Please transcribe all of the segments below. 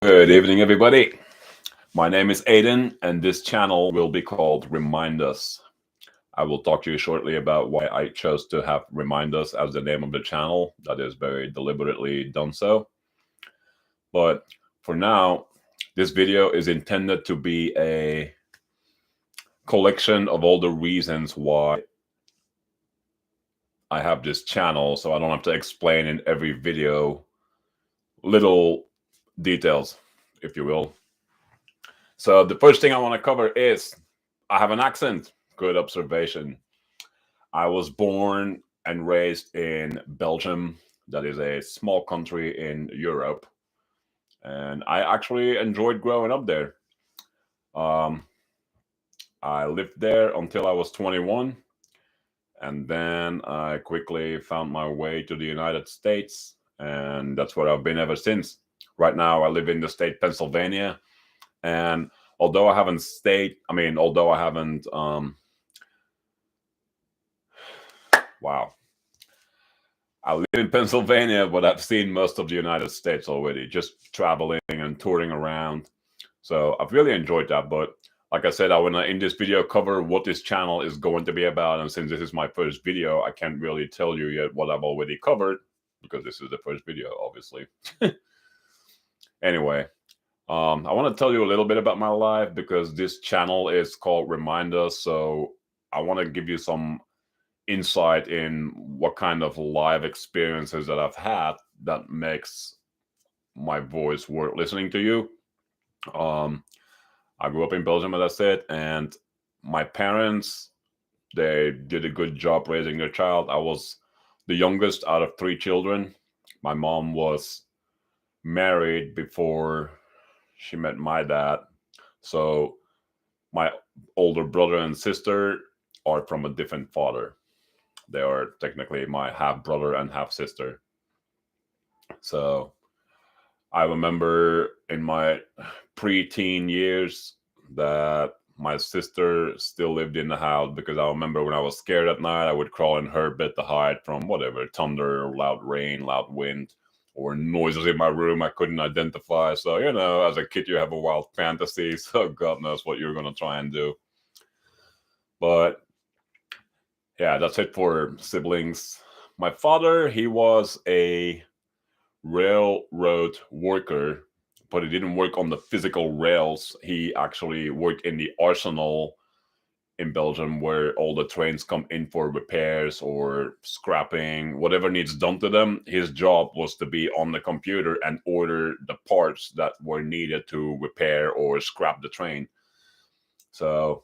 Good evening, everybody. My name is Aiden, and this channel will be called Remind Us. I will talk to you shortly about why I chose to have Remind Us as the name of the channel. That is very deliberately done so. But for now, this video is intended to be a collection of all the reasons why I have this channel, so I don't have to explain in every video little details, if you will. So the first thing I want to cover is I have an accent. Good observation. I was born and raised in Belgium. That is a small country in Europe. And I actually enjoyed growing up there. Um, I lived there until I was 21. And then I quickly found my way to the United States. And that's where I've been ever since. Right now, I live in the state Pennsylvania. And although I haven't stayed, although I haven't, wow. I live in Pennsylvania, but I've seen most of the United States already, just traveling and touring around. So I've really enjoyed that. But like I said, I want to, in this video, cover what this channel is going to be about. And since this is my first video, I can't really tell you yet what I've already covered because this is the first video, obviously. Anyway, I want to tell you a little bit about my life because this channel is called Remind Us. So I want to give you some insight in what kind of live experiences that I've had that makes my voice worth listening to you. I grew up in Belgium, as I said, and my parents, they did a good job raising their child. I was the youngest out of three children. My mom was married before she met my dad. So my older brother and sister are from a different father. They are technically my half brother and half sister. So I remember in my pre-teen years that my sister still lived in the house because I remember when I was scared at night, I would crawl in her bed to hide from whatever thunder, loud rain, loud wind, or noises in my room I couldn't identify. So, as a kid, you have a wild fantasy. So, God knows what you're going to try and do. But yeah, that's it for siblings. My father, he was a railroad worker, but he didn't work on the physical rails. He actually worked in the arsenal in Belgium where all the trains come in for repairs or scrapping, whatever needs done to them. His job was to be on the computer and order the parts that were needed to repair or scrap the train. So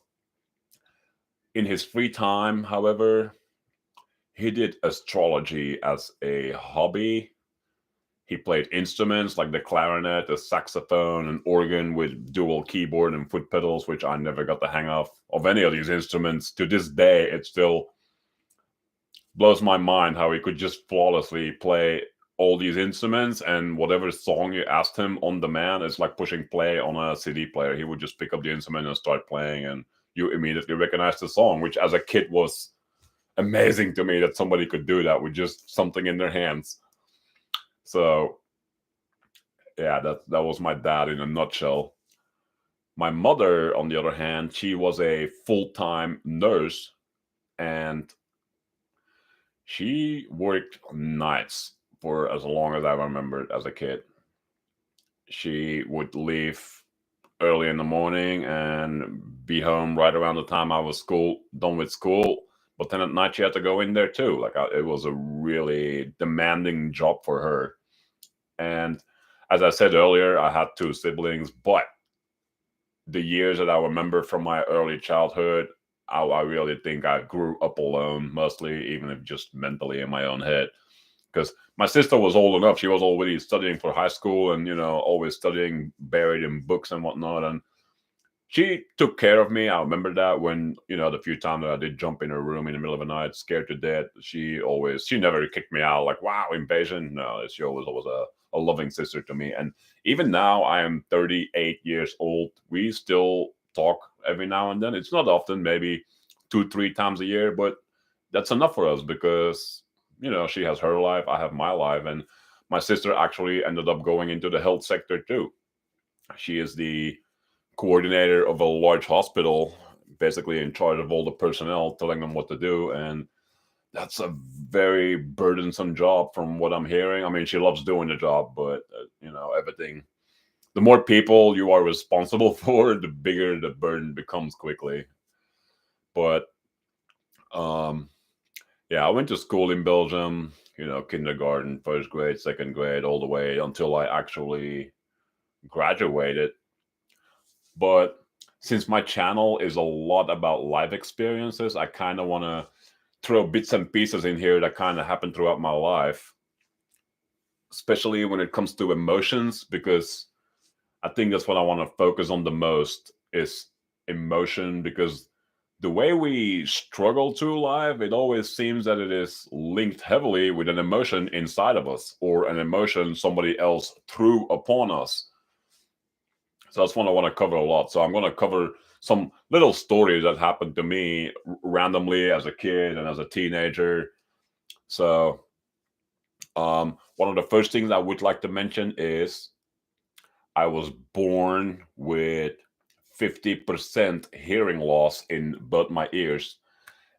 in his free time, however, he did astrology as a hobby. He played instruments like the clarinet, the saxophone, an organ with dual keyboard and foot pedals, which I never got the hang of any of these instruments. To this day, it still blows my mind how he could just flawlessly play all these instruments, and whatever song you asked him on demand, it's like pushing play on a CD player. He would just pick up the instrument and start playing, and you immediately recognize the song, which as a kid was amazing to me that somebody could do that with just something in their hands. So yeah, that was my dad in a nutshell. My mother, on the other hand, she was a full-time nurse, and she worked nights for as long as I remembered as a kid. She would leave early in the morning and be home right around the time I was done with school. But then at night she had to go in there too. It was a really demanding job for her. And as I said earlier, I had two siblings, but the years that I remember from my early childhood, I really think I grew up alone, mostly, even if just mentally in my own head. Because my sister was old enough; she was already studying for high school, and always studying, buried in books and whatnot. And she took care of me. I remember that when the few times that I did jump in her room in the middle of the night, scared to death. She never kicked me out like wow invasion. No, she always was a loving sister to me. And even now, I am 38 years old. We still talk every now and then. It's not often, maybe 2-3 times a year, but that's enough for us because she has her life, I have my life, and my sister actually ended up going into the health sector too. She is the coordinator of a large hospital, basically in charge of all the personnel, telling them what to do. And that's a very burdensome job from what I'm hearing. I mean, she loves doing the job, but, everything. The more people you are responsible for, the bigger the burden becomes quickly. But um, yeah, I went to school in Belgium, kindergarten, first grade, second grade, all the way until I actually graduated. But since my channel is a lot about life experiences, I kind of want to throw bits and pieces in here that kind of happened throughout my life, especially when it comes to emotions, because I think that's what I want to focus on the most is emotion, because the way we struggle through life, it always seems that it is linked heavily with an emotion inside of us or an emotion somebody else threw upon us. So that's what I want to cover a lot. So I'm going to cover some little stories that happened to me randomly as a kid and as a teenager. So one of the first things I would like to mention is I was born with 50% hearing loss in both my ears.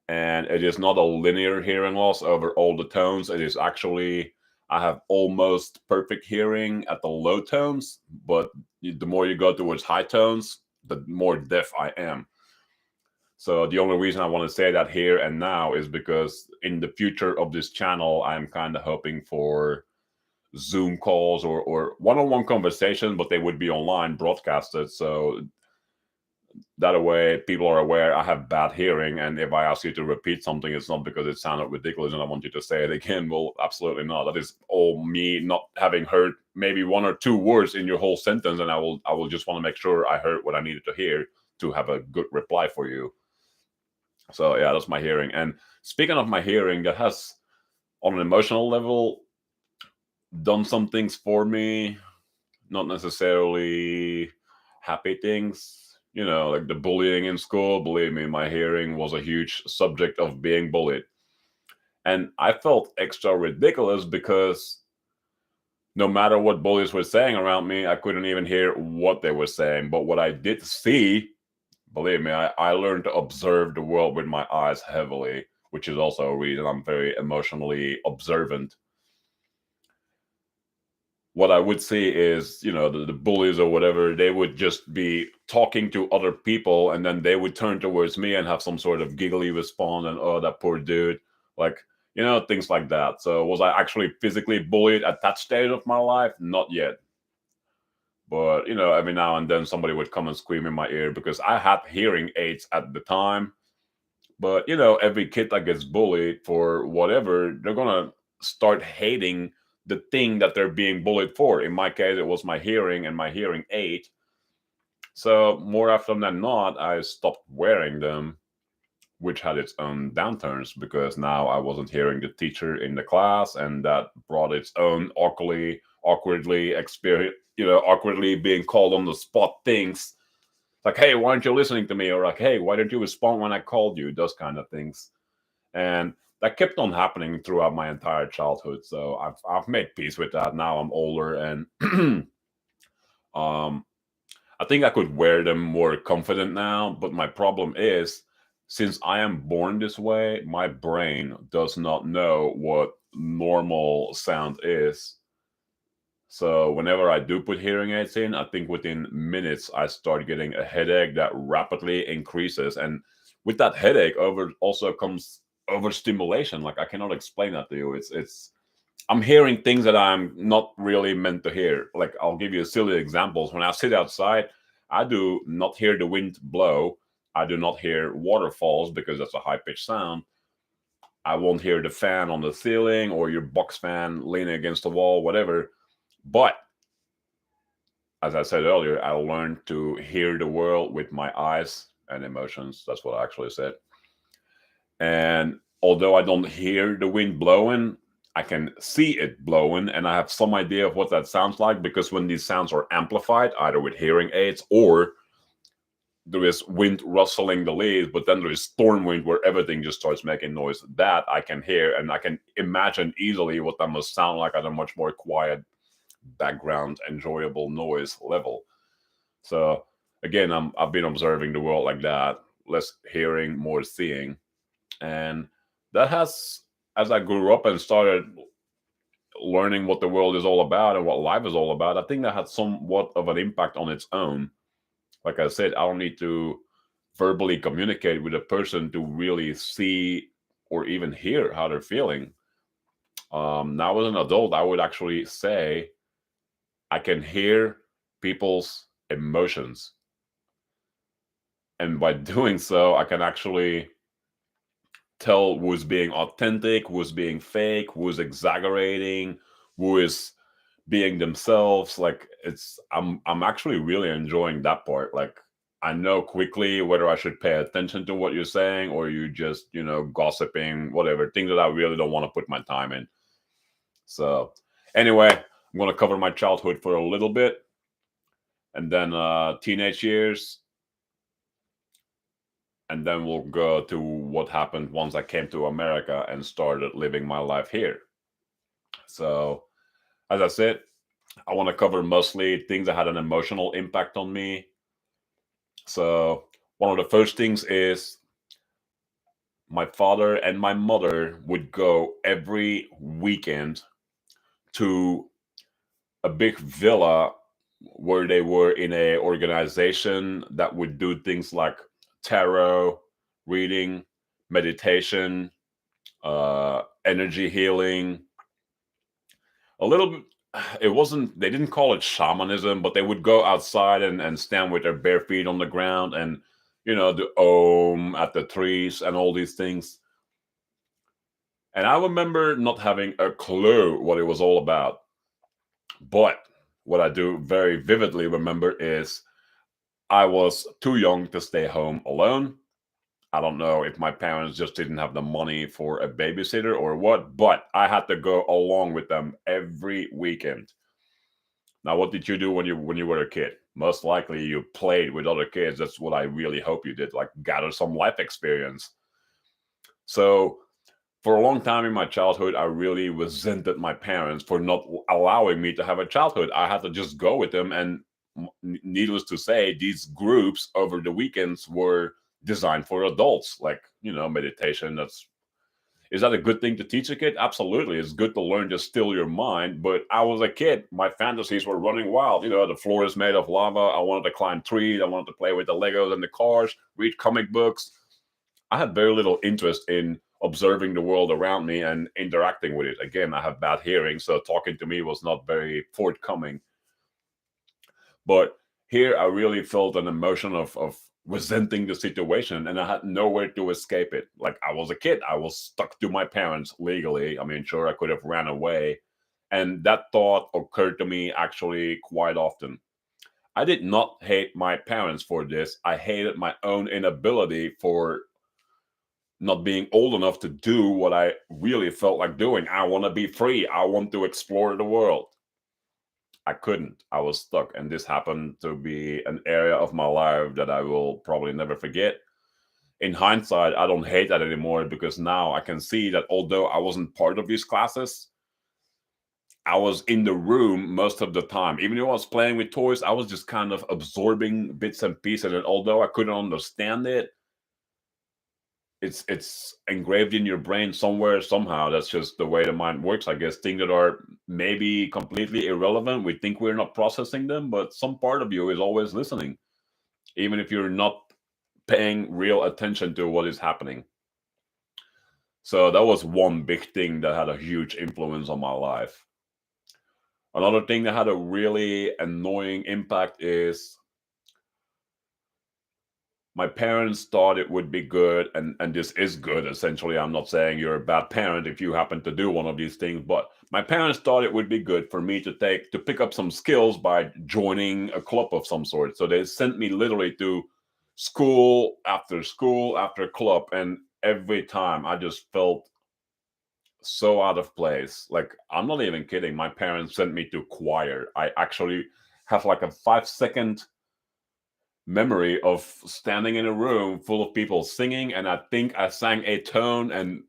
And it is not a linear hearing loss over all the tones. It is actually, I have almost perfect hearing at the low tones, but the more you go towards high tones, the more deaf I am. So the only reason I want to say that here and now is because in the future of this channel, I'm kind of hoping for Zoom calls or one-on-one conversation, but they would be online broadcasted. So that way people are aware I have bad hearing, and if I ask you to repeat something, it's not because it sounded ridiculous and I want you to say it again. Well, absolutely not. That is all me not having heard maybe one or two words in your whole sentence, and I will just want to make sure I heard what I needed to hear to have a good reply for you. So yeah, that's my hearing. And speaking of my hearing, that has on an emotional level done some things for me, not necessarily happy things. Like the bullying in school. Believe me, my hearing was a huge subject of being bullied. And I felt extra ridiculous because no matter what bullies were saying around me, I couldn't even hear what they were saying. But what I did see, believe me, I learned to observe the world with my eyes heavily, which is also a reason I'm very emotionally observant. What I would see is, the bullies or whatever, they would just be talking to other people and then they would turn towards me and have some sort of giggly response and, oh, that poor dude. Like, things like that. So was I actually physically bullied at that stage of my life? Not yet. But, every now and then somebody would come and scream in my ear because I had hearing aids at the time. But, every kid that gets bullied for whatever, they're going to start hating the thing that they're being bullied for. In my case, it was my hearing and my hearing aid. So more often than not, I stopped wearing them, which had its own downturns because now I wasn't hearing the teacher in the class, and that brought its own awkwardly experience, awkwardly being called on the spot things like, hey, why aren't you listening to me? Or like, hey, why didn't you respond when I called you? Those kind of things. And that kept on happening throughout my entire childhood. So I've made peace with that. Now I'm older, and um, I think I could wear them more confident now. But my problem is, since I am born this way, my brain does not know what normal sound is. So whenever I do put hearing aids in, I think within minutes I start getting a headache that rapidly increases. And with that headache over also comes overstimulation. Like I cannot explain that to you. It's I'm hearing things that I'm not really meant to hear. Like I'll give you silly examples. When I sit outside, I do not hear the wind blow. I do not hear waterfalls because that's a high pitched sound. I won't hear the fan on the ceiling or your box fan leaning against the wall, whatever. But as I said earlier, I learned to hear the world with my eyes and emotions. That's what I actually said. And although I don't hear the wind blowing, I can see it blowing, and I have some idea of what that sounds like because when these sounds are amplified, either with hearing aids or there is wind rustling the leaves, but then there is storm wind where everything just starts making noise. That I can hear, and I can imagine easily what that must sound like at a much more quiet background, enjoyable noise level. So again, I've been observing the world like that, less hearing, more seeing, and that has, as I grew up and started learning what the world is all about and what life is all about, I think that had somewhat of an impact on its own. Like I said, I don't need to verbally communicate with a person to really see or even hear how they're feeling. Now, as an adult, I would actually say I can hear people's emotions. And by doing so, I can actually tell who's being authentic, who's being fake, who's exaggerating, who is being themselves. Like I'm actually really enjoying that part. Like I know quickly whether I should pay attention to what you're saying or you just, gossiping, whatever, things that I really don't want to put my time in. So anyway, I'm gonna cover my childhood for a little bit and then teenage years, and then we'll go to what happened once I came to America and started living my life here. So as I said, I want to cover mostly things that had an emotional impact on me. So, one of the first things is my father and my mother would go every weekend to a big villa where they were in a organization that would do things like tarot reading, meditation, energy healing, a little bit. It wasn't, they didn't call it shamanism, but they would go outside and stand with their bare feet on the ground and the om at the trees and all these things. And I remember not having a clue what it was all about. But what I do very vividly remember is I was too young to stay home alone. I don't know if my parents just didn't have the money for a babysitter or what, but I had to go along with them every weekend. Now, what did you do when you were a kid? Most likely you played with other kids. That's what I really hope you did, like gather some life experience. So for a long time in my childhood, I really resented my parents for not allowing me to have a childhood. I had to just go with them, and needless to say, these groups over the weekends were designed for adults, like meditation. That's Is that a good thing to teach a kid? Absolutely. It's good to learn to still your mind. But I was a kid. My fantasies were running wild. The floor is made of lava. I wanted to climb trees. I wanted to play with the Legos and the cars, read comic books. I had very little interest in observing the world around me and interacting with it. Again, I have bad hearing, so talking to me was not very forthcoming. But here I really felt an emotion of resenting the situation, and I had nowhere to escape it. Like I was a kid, I was stuck to my parents legally. I mean, sure, I could have ran away. And that thought occurred to me actually quite often. I did not hate my parents for this. I hated my own inability for not being old enough to do what I really felt like doing. I want to be free. I want to explore the world. I couldn't. I was stuck. And this happened to be an area of my life that I will probably never forget. In hindsight, I don't hate that anymore because now I can see that although I wasn't part of these classes, I was in the room most of the time. Even though I was playing with toys, I was just kind of absorbing bits and pieces. And although I couldn't understand it, it's engraved in your brain somewhere somehow. That's just the way the mind works, I guess. Things that are maybe completely irrelevant, we think we're not processing them, but some part of you is always listening, even if you're not paying real attention to what is happening. So that was one big thing that had a huge influence on my life. Another thing that had a really annoying impact is my parents thought it would be good, and this is good essentially. I'm not saying you're a bad parent if you happen to do one of these things, but my parents thought it would be good for me to pick up some skills by joining a club of some sort. So they sent me literally to school after club, and every time I just felt so out of place. Like I'm not even kidding, my parents sent me to choir. I actually have like a 5 second memory of standing in a room full of people singing, and I think I sang a tone, and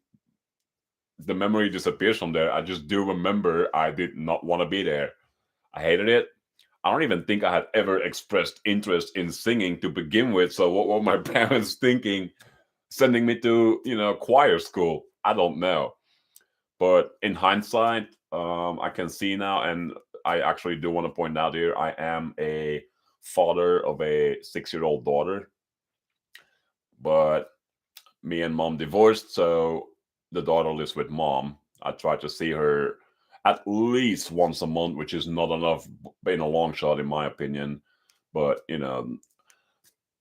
the memory disappears from there. I just do remember I did not want to be there. I hated it. I don't even think I had ever expressed interest in singing to begin with. So what were my parents thinking sending me to, choir school? I don't know. But in hindsight, I can see now, and I actually do want to point out here, I am a father of a 6-year-old daughter, but me and mom divorced, so the daughter lives with mom. I try to see her at least once a month, which is not enough in a long shot, in my opinion. But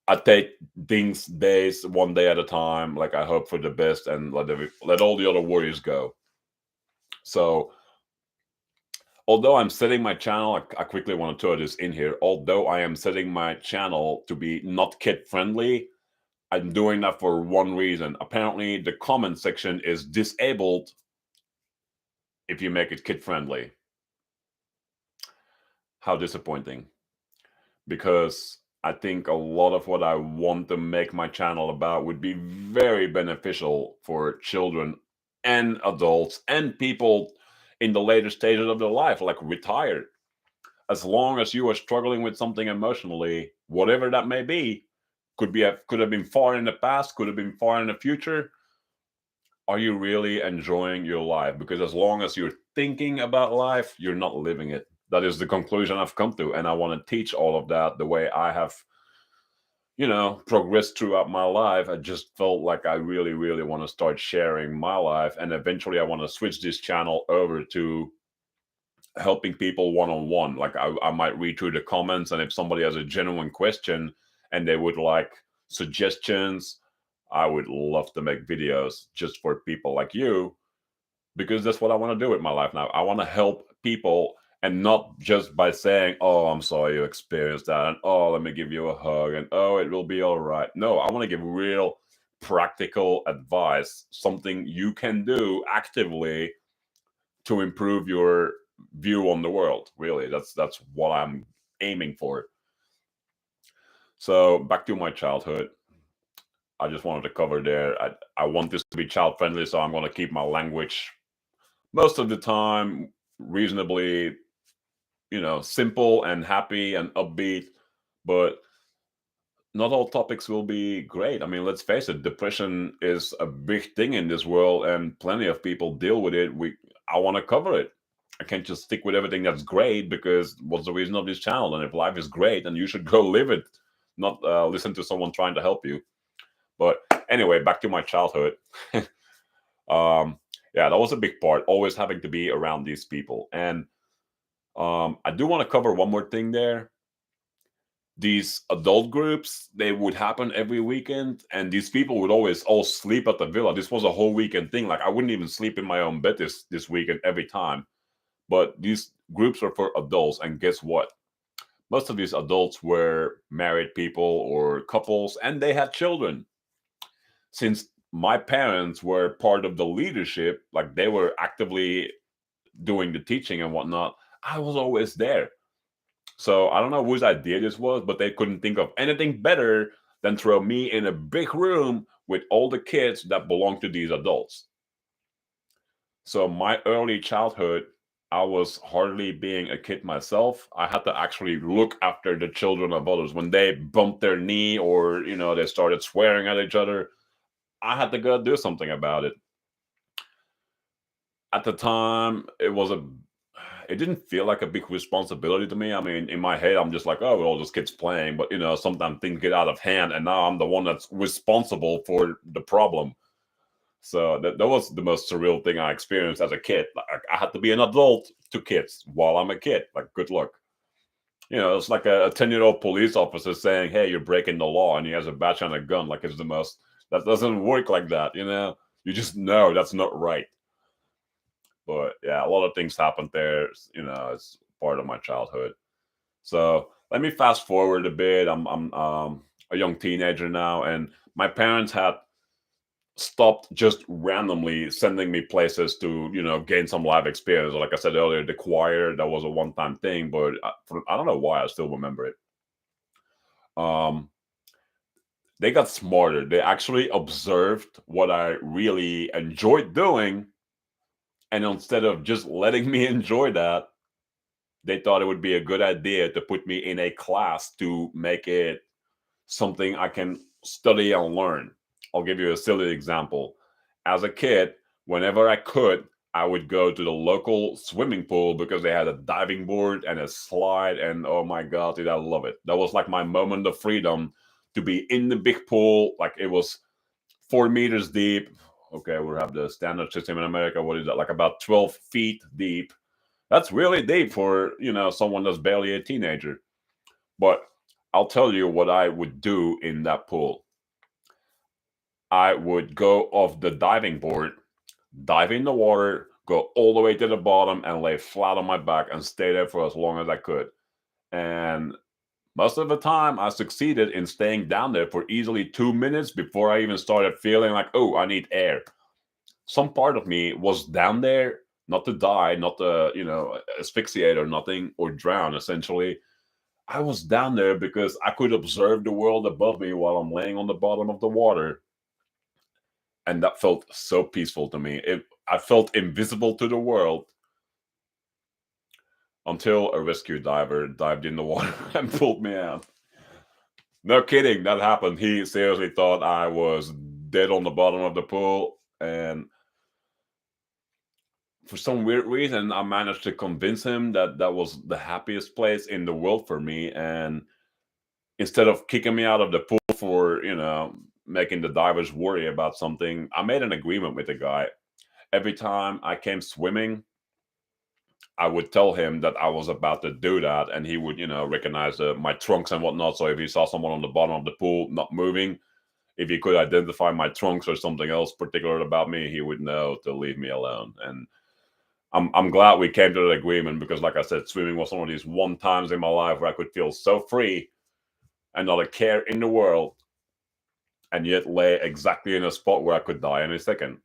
I take things days, one day at a time. Like I hope for the best and let all the other worries go. So although I'm setting my channel, I quickly want to throw this in here. Although I am setting my channel to be not kid friendly, I'm doing that for one reason. Apparently, the comment section is disabled if you make it kid friendly. How disappointing. Because I think a lot of what I want to make my channel about would be very beneficial for children and adults and people in the later stages of their life, like retired. As long as you are struggling with something emotionally, whatever that may be, could have been far in the past, could have been far in the future. Are you really enjoying your life? Because as long as you're thinking about life, you're not living it. That is the conclusion I've come to, and I want to teach all of that the way I have, progressed throughout my life. I just felt like I really, really want to start sharing my life, and eventually I want to switch this channel over to helping people one on one. Like I might read through the comments, and if somebody has a genuine question and they would like suggestions, I would love to make videos just for people like you, because that's what I want to do with my life now. I want to help people, and not just by saying, "Oh, I'm sorry you experienced that," and "Oh, let me give you a hug," and "Oh, it will be all right." No, I want to give real practical advice, something you can do actively to improve your view on the world. Really, that's what I'm aiming for. So back to my childhood. I just wanted to cover there. I want this to be child friendly, so I'm going to keep my language most of the time reasonably, simple and happy and upbeat. But not all topics will be great. I mean, let's face it, depression is a big thing in this world, and plenty of people deal with it. I want to cover it. I can't just stick with everything that's great, because what's the reason of this channel? And if life is great, then you should go live it, not listen to someone trying to help you. But anyway, back to my childhood. Yeah, that was a big part. Always having to be around these people, and I do want to cover one more thing there. These adult groups, they would happen every weekend, and these people would always all sleep at the villa. This was a whole weekend thing. Like I wouldn't even sleep in my own bed this weekend every time. But these groups are for adults, and guess what? Most of these adults were married people or couples, and they had children. Since my parents were part of the leadership, like they were actively doing the teaching and whatnot, I was always there. So I don't know whose idea this was, but they couldn't think of anything better than throw me in a big room with all the kids that belong to these adults. So my early childhood, I was hardly being a kid myself. I had to actually look after the children of others. When they bumped their knee, or they started swearing at each other, I had to go do something about it. At the time, it didn't feel like a big responsibility to me. I mean, in my head, I'm just like, oh, we're all just kids playing. But sometimes things get out of hand, and now I'm the one that's responsible for the problem. So that was the most surreal thing I experienced as a kid. Like I had to be an adult to kids while I'm a kid. Like, good luck. It's like a 10-year-old police officer saying, "Hey, you're breaking the law," and he has a badge and a gun. Like, it's the most. That doesn't work like that. You just know that's not right. But yeah, a lot of things happened there. It's part of my childhood. So let me fast forward a bit. I'm a young teenager now, and my parents had stopped just randomly sending me places to gain some live experience. Like I said earlier, the choir, that was a one-time thing, but I don't know why I still remember it. Um, they got smarter. They actually observed what I really enjoyed doing, and instead of just letting me enjoy that, they thought it would be a good idea to put me in a class to make it something I can study and learn. I'll give you a silly example. As a kid, whenever I could, I would go to the local swimming pool because they had a diving board and a slide. And oh my God, did I love it! That was like my moment of freedom to be in the big pool. Like it was 4 meters deep. Okay, we have the standard system in America. What is that? Like about 12 feet deep. That's really deep for, someone that's barely a teenager. But I'll tell you what I would do in that pool. I would go off the diving board, dive in the water, go all the way to the bottom, and lay flat on my back and stay there for as long as I could. And most of the time, I succeeded in staying down there for easily 2 minutes before I even started feeling like, oh, I need air. Some part of me was down there not to die, not to, asphyxiate or nothing, or drown, essentially. I was down there because I could observe the world above me while I'm laying on the bottom of the water. And that felt so peaceful to me. I felt invisible to the world until a rescue diver dived in the water and pulled me out. No kidding, that happened. He seriously thought I was dead on the bottom of the pool. And for some weird reason, I managed to convince him that that was the happiest place in the world for me. And instead of kicking me out of the pool for, making the divers worry about something, I made an agreement with the guy. Every time I came swimming, I would tell him that I was about to do that, and he would, recognize my trunks and whatnot. So if he saw someone on the bottom of the pool not moving, if he could identify my trunks or something else particular about me, he would know to leave me alone. And I'm glad we came to that agreement because, like I said, swimming was one of these one times in my life where I could feel so free and not a care in the world, and yet lay exactly in a spot where I could die in a second.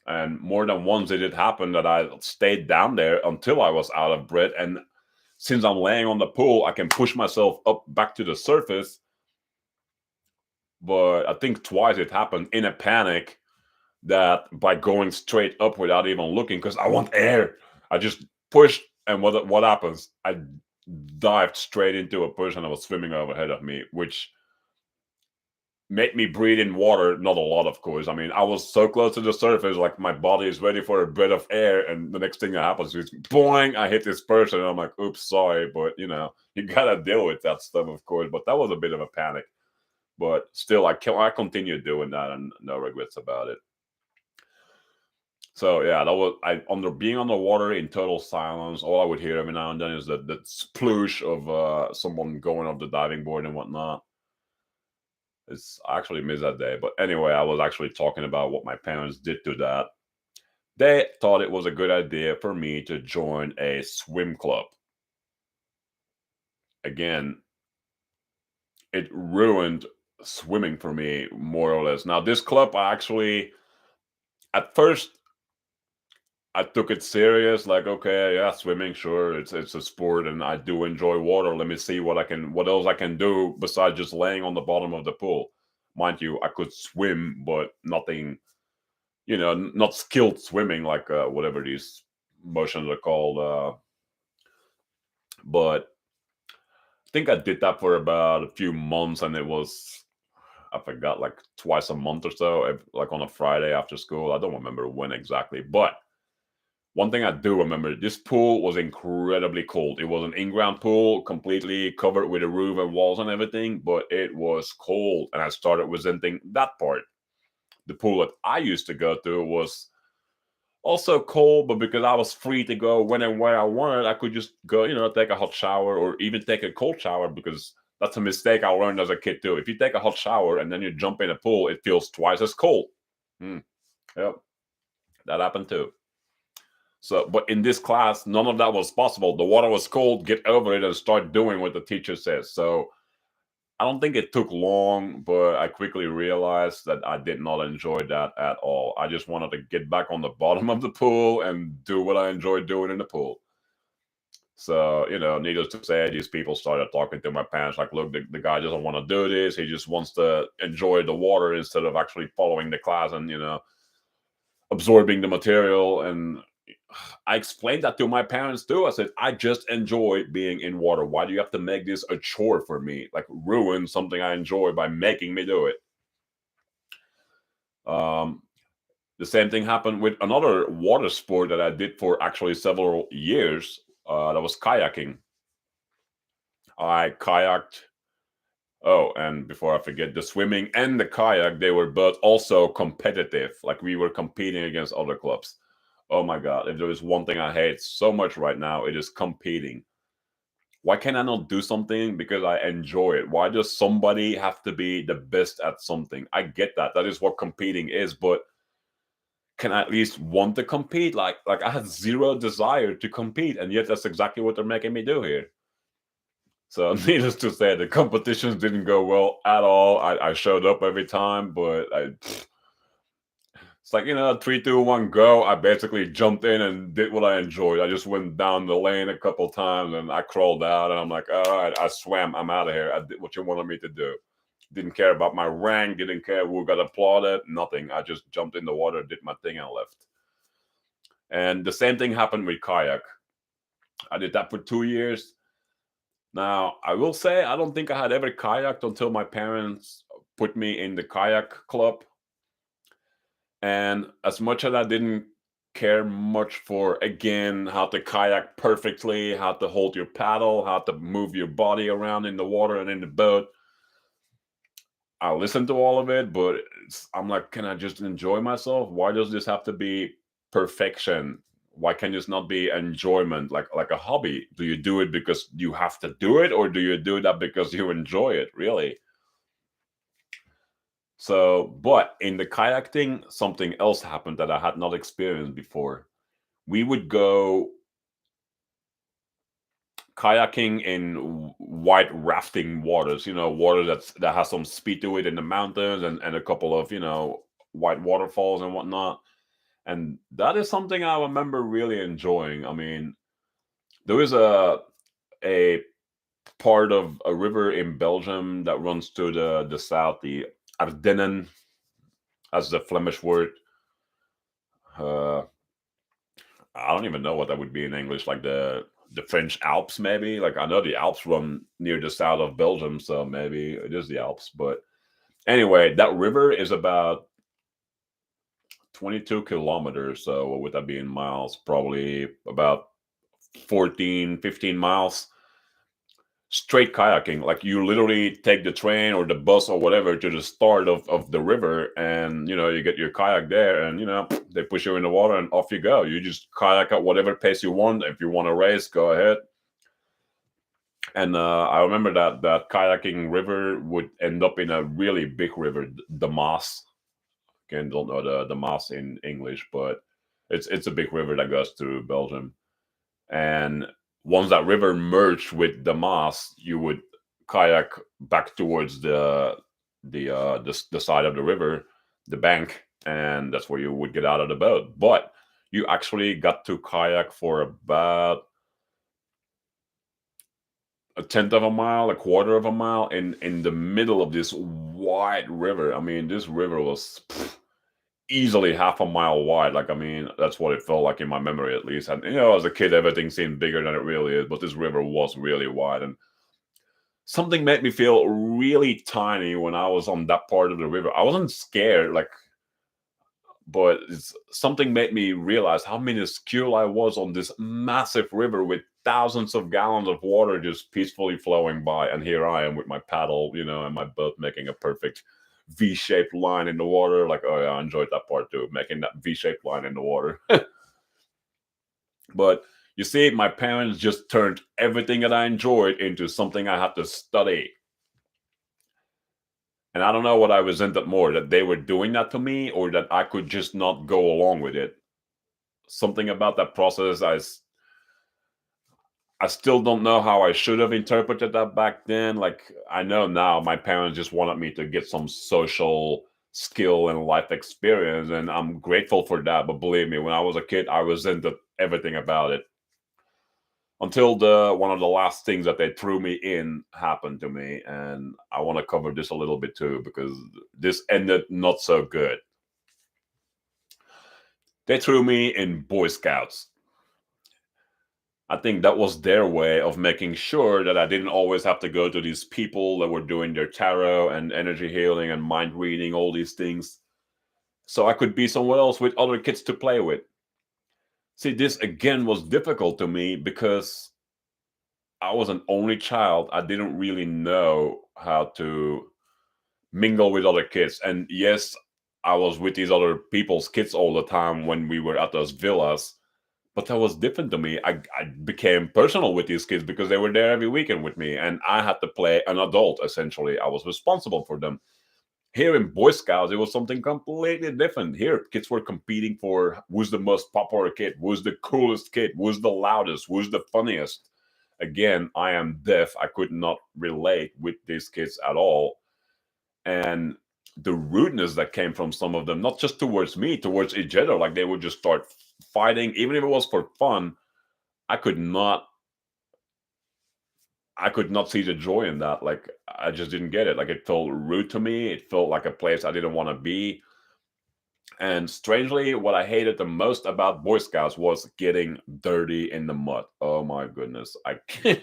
And more than once did it happen that I stayed down there until I was out of breath. And since I'm laying on the pool, I can push myself up back to the surface. But I think twice it happened in a panic that by going straight up without even looking, because I want air, I just pushed. And what happens? I dived straight into a person that was swimming overhead of me, which made me breathe in water. Not a lot, of course. I mean, I was so close to the surface, like my body is ready for a breath of air, and the next thing that happens is boing, I hit this person, and I'm like, oops, sorry. But you gotta deal with that stuff, of course. But that was a bit of a panic. But still, I continued doing that, and no regrets about it. So yeah, that was under being on the water in total silence. All I would hear every now and then is the sploosh of someone going off the diving board and whatnot. I actually miss that day. But anyway, I was actually talking about what my parents did to that. They thought it was a good idea for me to join a swim club. Again, it ruined swimming for me, more or less. Now, this club, at first, I took it serious, like, okay, yeah, swimming, sure, it's a sport, and I do enjoy water. Let me see what else I can do besides just laying on the bottom of the pool. Mind you, I could swim, but nothing, not skilled swimming, like whatever these motions are called. But I think I did that for about a few months, and it was, I forgot, like twice a month or so, like on a Friday after school. I don't remember when exactly, but one thing I do remember, this pool was incredibly cold. It was an in-ground pool, completely covered with a roof and walls and everything, but it was cold, and I started resenting that part. The pool that I used to go to was also cold, but because I was free to go when and where I wanted, I could just go, take a hot shower or even take a cold shower, because that's a mistake I learned as a kid too. If you take a hot shower and then you jump in a pool, it feels twice as cold. Yep, that happened too. So, but in this class, none of that was possible. The water was cold, get over it and start doing what the teacher says. So, I don't think it took long, but I quickly realized that I did not enjoy that at all. I just wanted to get back on the bottom of the pool and do what I enjoyed doing in the pool. So, needless to say, these people started talking to my parents like, look, the guy doesn't want to do this. He just wants to enjoy the water instead of actually following the class and, absorbing the material. And I explained that to my parents too. I said, I just enjoy being in water. Why do you have to make this a chore for me? Like ruin something I enjoy by making me do it. Um, the same thing happened with another water sport that I did for actually several years. That was kayaking. I kayaked. Oh, and before I forget, the swimming and the kayak, they were both also competitive. Like we were competing against other clubs. Oh my God, if there is one thing I hate so much right now, it is competing. Why can I not do something because I enjoy it? Why does somebody have to be the best at something? I get that. That is what competing is, but can I at least want to compete? Like I had zero desire to compete, and yet that's exactly what they're making me do here. So needless to say, the competitions didn't go well at all. I showed up every time, but it's like, 3, 2, 1, go. I basically jumped in and did what I enjoyed. I just went down the lane a couple times and I crawled out and I'm like, all right, I swam. I'm out of here. I did what you wanted me to do. Didn't care about my rank. Didn't care who got applauded. Nothing. I just jumped in the water, did my thing, and left. And the same thing happened with kayak. I did that for 2 years. Now, I will say, I don't think I had ever kayaked until my parents put me in the kayak club. And as much as I didn't care much for, again, how to kayak perfectly, how to hold your paddle, how to move your body around in the water and in the boat, I listened to all of it, but I'm like, can I just enjoy myself? Why does this have to be perfection? Why can this not be enjoyment, like a hobby? Do you do it because you have to do it, or do you do that because you enjoy it? Really? So, but in the kayaking, something else happened that I had not experienced before. We would go kayaking in white rafting waters, water that has some speed to it in the mountains and a couple of, white waterfalls and whatnot. And that is something I remember really enjoying. I mean, there is a part of a river in Belgium that runs to the south, the Ardennen, as the Flemish word. Uh, I don't even know what that would be in English, like the French Alps, maybe. Like I know the Alps run near the south of Belgium, so maybe it is the Alps. But anyway, that river is about 22 kilometers. So what would that be in miles? Probably about 14, 15 miles. Straight kayaking. Like you literally take the train or the bus or whatever to the start of the river and you get your kayak there and they push you in the water and off you go. You just kayak at whatever pace you want. If you want to race, go ahead. And I remember that kayaking river would end up in a really big river, the Maas. Again, don't know the Maas in English, but it's a big river that goes through Belgium. And once that river merged with the Maas, you would kayak back towards the side of the river, the bank, and that's where you would get out of the boat. But you actually got to kayak for about a tenth of a mile, a quarter of a mile in the middle of this wide river. I mean, this river was easily half a mile wide. Like, I mean, that's what it felt like in my memory, at least. And as a kid, everything seemed bigger than it really is. But this river was really wide, and something made me feel really tiny when I was on that part of the river. I wasn't scared, but something made me realize how minuscule I was on this massive river with thousands of gallons of water just peacefully flowing by. And here I am with my paddle, and my boat making a perfect V-shaped line in the water. Like, oh yeah, I enjoyed that part too, making that V-shaped line in the water. But you see, my parents just turned everything that I enjoyed into something I had to study. And I don't know what I resented more, that they were doing that to me or that I could just not go along with it. Something about that process, I still don't know how I should have interpreted that back then. Like, I know now my parents just wanted me to get some social skill and life experience, and I'm grateful for that. But believe me, when I was a kid, I resented everything about it. Until the one of the last things that they threw me in happened to me, and I want to cover this a little bit too because this ended not so good. They threw me in Boy Scouts. I think that was their way of making sure that I didn't always have to go to these people that were doing their tarot and energy healing and mind reading, all these things. So I could be somewhere else with other kids to play with. See, this again was difficult to me because I was an only child. I didn't really know how to mingle with other kids. And yes, I was with these other people's kids all the time when we were at those villas. But that was different to me. I became personal with these kids because they were there every weekend with me, and I had to play an adult essentially. I was responsible for them. Here in Boy Scouts, it was something completely different. Here, kids were competing for who's the most popular kid, who's the coolest kid, who's the loudest, who's the funniest. Again, I am deaf. I could not relate with these kids at all. And the rudeness that came from some of them, not just towards me, towards each other, like they would just start fighting, even if it was for fun. I could not I could not see the joy in that. Like I just didn't get it. Like it felt rude to me. It felt like a place I didn't want to be. And strangely, what I hated the most about Boy Scouts was getting dirty in the mud. Oh my goodness. I can't.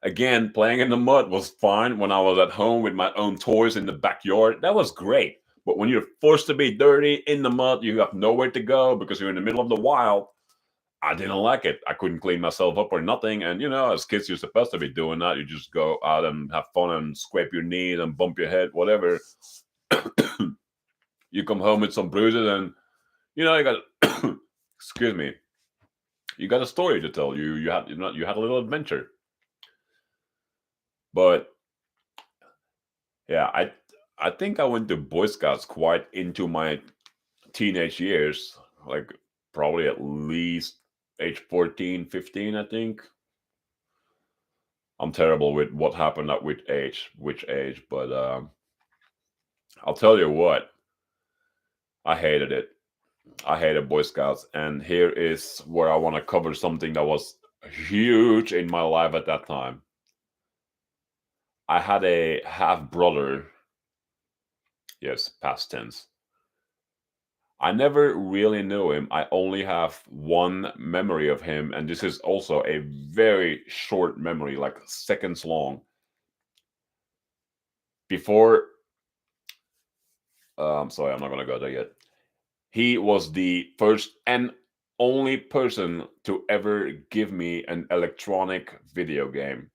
Again, playing in the mud was fine when I was at home with my own toys in the backyard. That was great. But when you're forced to be dirty in the mud, you have nowhere to go because you're in the middle of the wild. I didn't like it. I couldn't clean myself up or nothing. And as kids, you're supposed to be doing that. You just go out and have fun and scrape your knees and bump your head, whatever. You come home with some bruises, and you got excuse me, you got a story to tell. You had a little adventure. But yeah, I think I went to Boy Scouts quite into my teenage years, like probably at least age 14, 15, I think. I'm terrible with what happened at which age, but I'll tell you what, I hated it. I hated Boy Scouts, and here is where I want to cover something that was huge in my life at that time. I had a half brother. Yes, past tense. I never really knew him. I only have one memory of him, and this is also a very short memory, like seconds long. Before, I'm sorry, I'm not gonna go there yet. He was the first and only person to ever give me an electronic video game.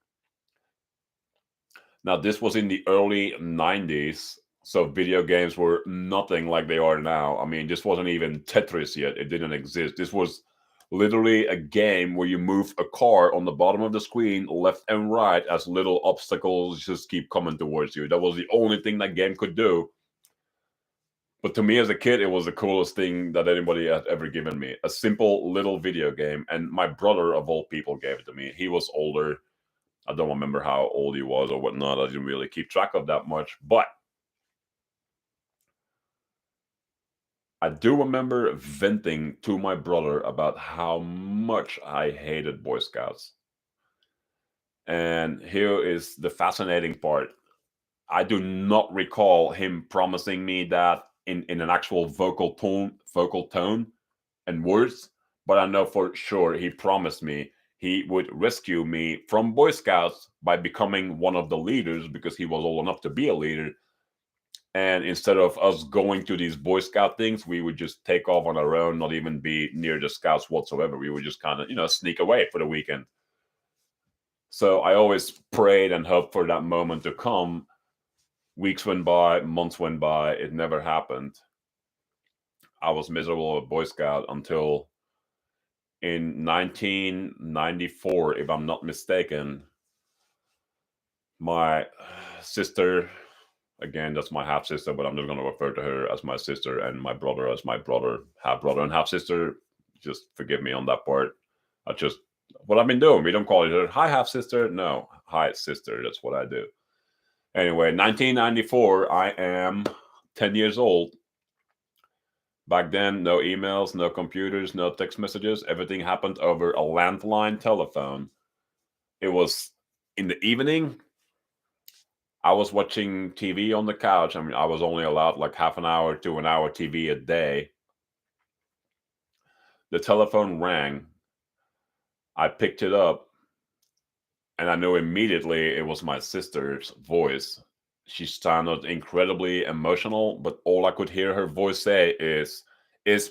Now, this was in the early 90s, so video games were nothing like they are now. I mean, this wasn't even Tetris yet, it didn't exist. This was literally a game where you move a car on the bottom of the screen left and right as little obstacles just keep coming towards you. That was the only thing that game could do. But to me as a kid, it was the coolest thing that anybody had ever given me. A simple little video game. And my brother, of all people, gave it to me. He was older. I don't remember how old he was or whatnot. I didn't really keep track of that much. But I do remember venting to my brother about how much I hated Boy Scouts. And here is the fascinating part. I do not recall him promising me that in an actual vocal tone and words, but I know for sure he promised me he would rescue me from Boy Scouts by becoming one of the leaders because he was old enough to be a leader. And instead of us going to these Boy Scout things, we would just take off on our own, not even be near the Scouts whatsoever. We would just kind of, sneak away for the weekend. So I always prayed and hoped for that moment to come. Weeks went by, months went by, it never happened. I was miserable at Boy Scout until in 1994, if I'm not mistaken, my sister, again, that's my half sister, but I'm just going to refer to her as my sister and my brother as my brother, half brother and half sister. Just forgive me on that part. I just, what I've been doing, we don't call each other, hi, half sister. No, hi, sister. That's what I do. Anyway, 1994, I am 10 years old. Back then, no emails, no computers, no text messages. Everything happened over a landline telephone. It was in the evening. I was watching TV on the couch. I mean, I was only allowed like half an hour to an hour TV a day. The telephone rang. I picked it up and I knew immediately it was my sister's voice. She sounded incredibly emotional, but all I could hear her voice say is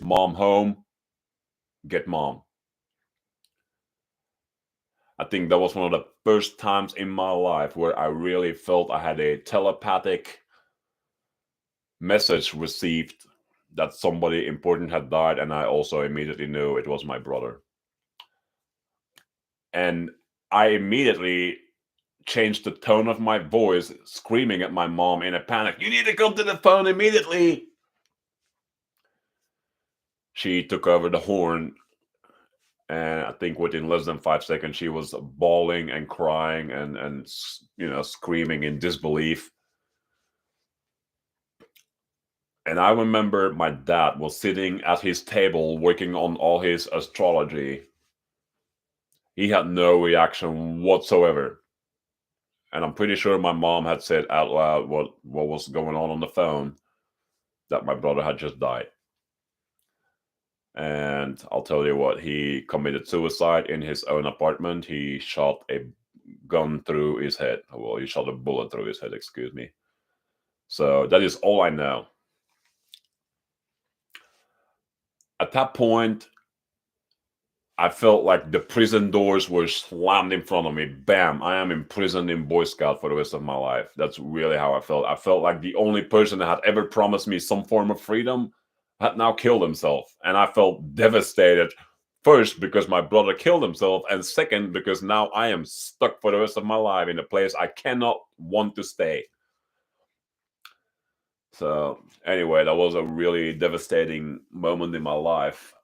mom home? Get mom. I think that was one of the first times in my life where I really felt I had a telepathic message received that somebody important had died, and I also immediately knew it was my brother. And I immediately changed the tone of my voice, screaming at my mom in a panic, "You need to come to the phone immediately!" She took over the horn, and I think within less than 5 seconds, she was bawling and crying and screaming in disbelief. And I remember my dad was sitting at his table working on all his astrology. He had no reaction whatsoever. And I'm pretty sure my mom had said out loud what was going on the phone, that my brother had just died. And I'll tell you what, he committed suicide in his own apartment. He shot a gun through his head. Well, he shot a bullet through his head, excuse me. So that is all I know. At that point, I felt like the prison doors were slammed in front of me. Bam, I am imprisoned in Boy Scout for the rest of my life. That's really how I felt. I felt like the only person that had ever promised me some form of freedom had now killed himself. And I felt devastated. First, because my brother killed himself. And second, because now I am stuck for the rest of my life in a place I cannot want to stay. So, anyway, that was a really devastating moment in my life.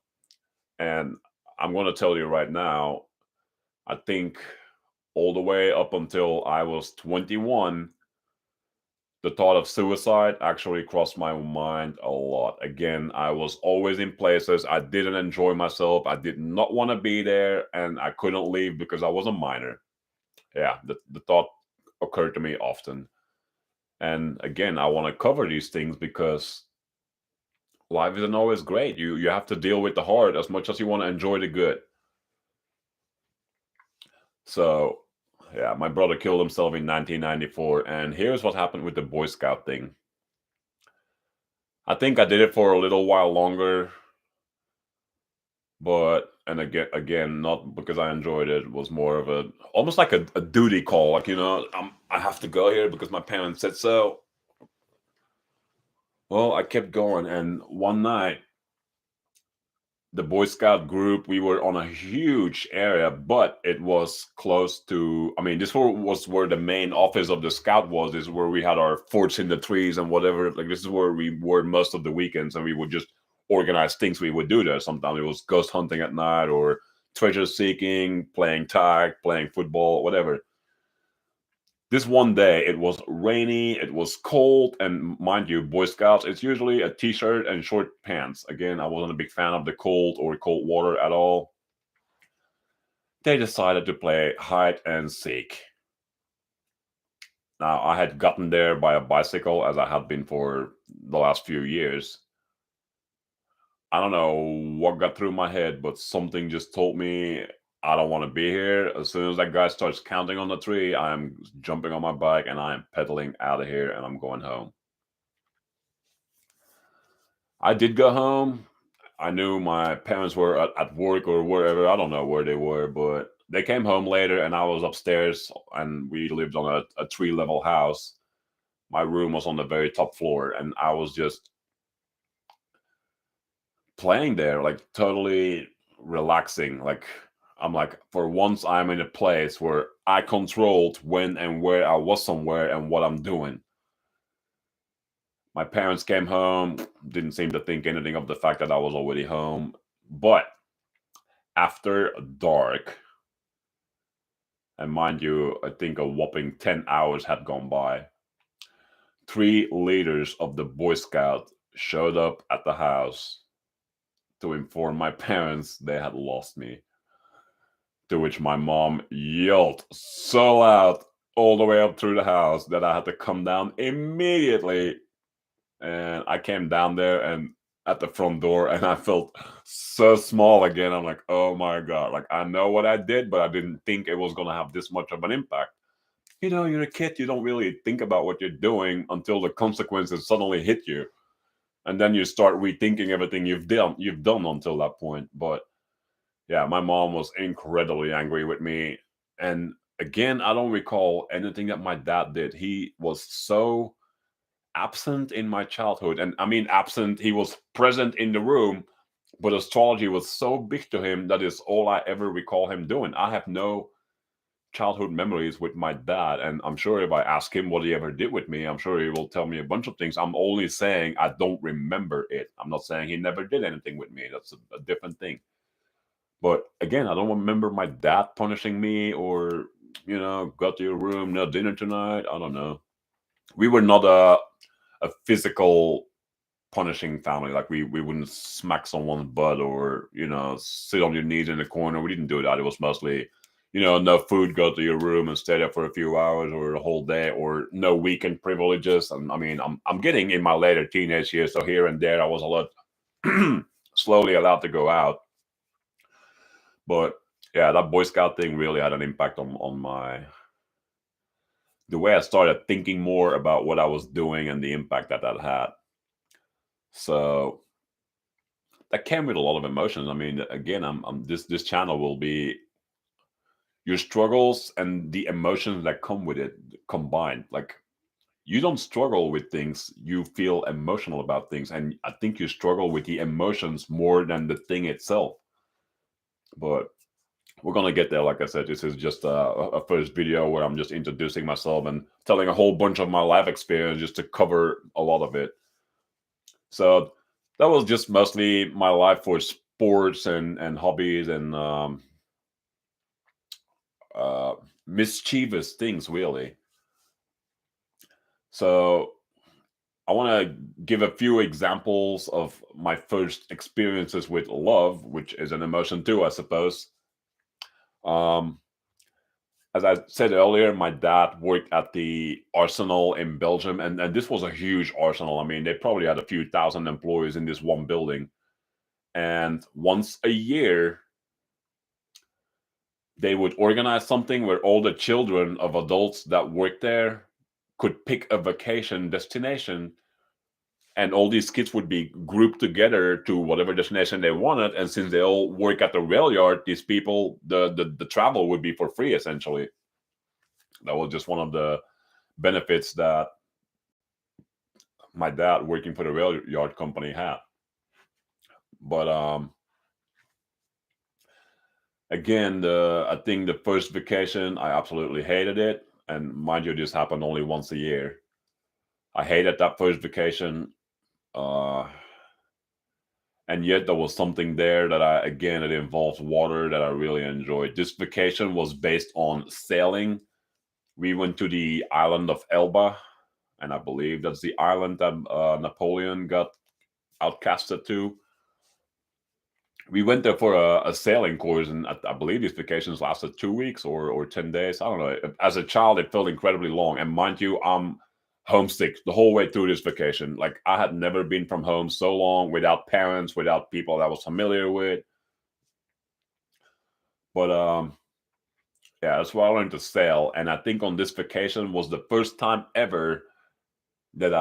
And I'm going to tell you right now, I think all the way up until I was 21, the thought of suicide actually crossed my mind a lot. Again, I was always in places I didn't enjoy myself. I did not want to be there, and I couldn't leave because I was a minor. Yeah, the thought occurred to me often. And again, I want to cover these things because life isn't always great. You have to deal with the hard as much as you want to enjoy the good. So, yeah, my brother killed himself in 1994, and here's what happened with the Boy Scout thing. I think I did it for a little while longer, but and again, not because I enjoyed it. It was more of a almost like a duty call. Like I have to go here because my parents said so. Well, I kept going, and one night the Boy Scout group, we were on a huge area, but it was close to, I mean, this was where the main office of the Scout was. This is where we had our forts in the trees and whatever. Like, this is where we were most of the weekends, and we would just organize things we would do there. Sometimes it was ghost hunting at night or treasure seeking, playing tag, playing football, whatever. This one day, it was rainy, it was cold, and mind you, Boy Scouts, it's usually a t-shirt and short pants. Again, I wasn't a big fan of the cold or cold water at all. They decided to play hide and seek. Now, I had gotten there by a bicycle, as I had been for the last few years. I don't know what got through my head, but something just told me I don't want to be here. As soon as that guy starts counting on the tree, I am jumping on my bike and I am pedaling out of here and I'm going home. I did go home. I knew my parents were at work or wherever. I don't know where they were, but they came home later and I was upstairs and we lived on a three-level house. My room was on the very top floor and I was just playing there, like totally relaxing. Like, I'm like, for once I'm in a place where I controlled when and where I was somewhere and what I'm doing. My parents came home, didn't seem to think anything of the fact that I was already home. But after dark, and mind you, I think a whopping 10 hours had gone by, three leaders of the Boy Scout showed up at the house to inform my parents they had lost me. To which my mom yelled so loud all the way up through the house that I had to come down immediately. And I came down there and at the front door, and I felt so small again. I'm like, oh my God, like I know what I did, but I didn't think it was going to have this much of an impact. You're a kid, you don't really think about what you're doing until the consequences suddenly hit you. And then you start rethinking everything you've done until that point. But yeah, my mom was incredibly angry with me. And again, I don't recall anything that my dad did. He was so absent in my childhood. And I mean absent, he was present in the room, but astrology was so big to him that is all I ever recall him doing. I have no childhood memories with my dad, and I'm sure if I ask him what he ever did with me, I'm sure he will tell me a bunch of things. I'm only saying I don't remember it. I'm not saying he never did anything with me. That's a different thing. But again, I don't remember my dad punishing me or go to your room, no dinner tonight. I don't know. We were not a physical punishing family. Like we wouldn't smack someone's butt or sit on your knees in the corner. We didn't do that. It was mostly no food, go to your room and stay there for a few hours or a whole day, or no weekend privileges. And I mean, I'm getting in my later teenage years, so here and there I was a lot slowly allowed to go out. But yeah, that Boy Scout thing really had an impact on my the way I started thinking more about what I was doing and the impact that had. So that came with a lot of emotions. I mean, again, I'm this channel will be your struggles and the emotions that come with it combined. Like you don't struggle with things, you feel emotional about things, and I think you struggle with the emotions more than the thing itself. But we're gonna get there. Like I said, this is just a first video where I'm just introducing myself and telling a whole bunch of my life experience just to cover a lot of it. So that was just mostly my life for sports and hobbies and uh, mischievous things, really. So I want to give a few examples of my first experiences with love, which is an emotion too, I suppose. Um, as I said earlier, my dad worked at the arsenal in Belgium, and this was a huge arsenal. I mean, they probably had a few thousand employees in this one building. And once a year, they would organize something where all the children of adults that worked there could pick a vacation destination, and all these kids would be grouped together to whatever destination they wanted. And since they all work at the rail yard, these people, the travel would be for free essentially. That was just one of the benefits that my dad working for the rail yard company had. But again, I think the first vacation I absolutely hated it, and mind you, this happened only once a year. I hated that first vacation. Uh, and yet there was something there that it involves water that I really enjoyed. This vacation was based on sailing. We went to the island of Elba, and I believe that's the island that Napoleon got outcasted to. We went there for a sailing course, and I believe these vacations lasted 2 weeks or 10 days. I don't know. As a child, it felt incredibly long, and mind you, I'm homesick the whole way through this vacation. Like I had never been from home so long without parents, without people that I was familiar with. But yeah, that's why I learned to sail. And I think on this vacation was the first time ever that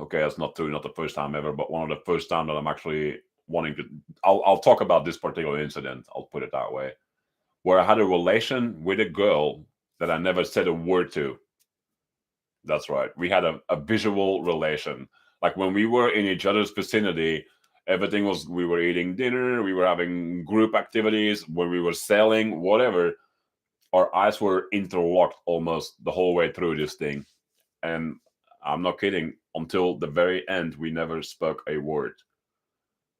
okay, that's not true, not the first time ever, but one of the first time that I'm actually wanting to. I'll talk about this particular incident. I'll put it that way, where I had a relation with a girl that I never said a word to. That's right. We had a visual relation. Like when we were in each other's vicinity, everything was, we were eating dinner, we were having group activities, when we were sailing, whatever, our eyes were interlocked almost the whole way through this thing. And I'm not kidding, until the very end, we never spoke a word.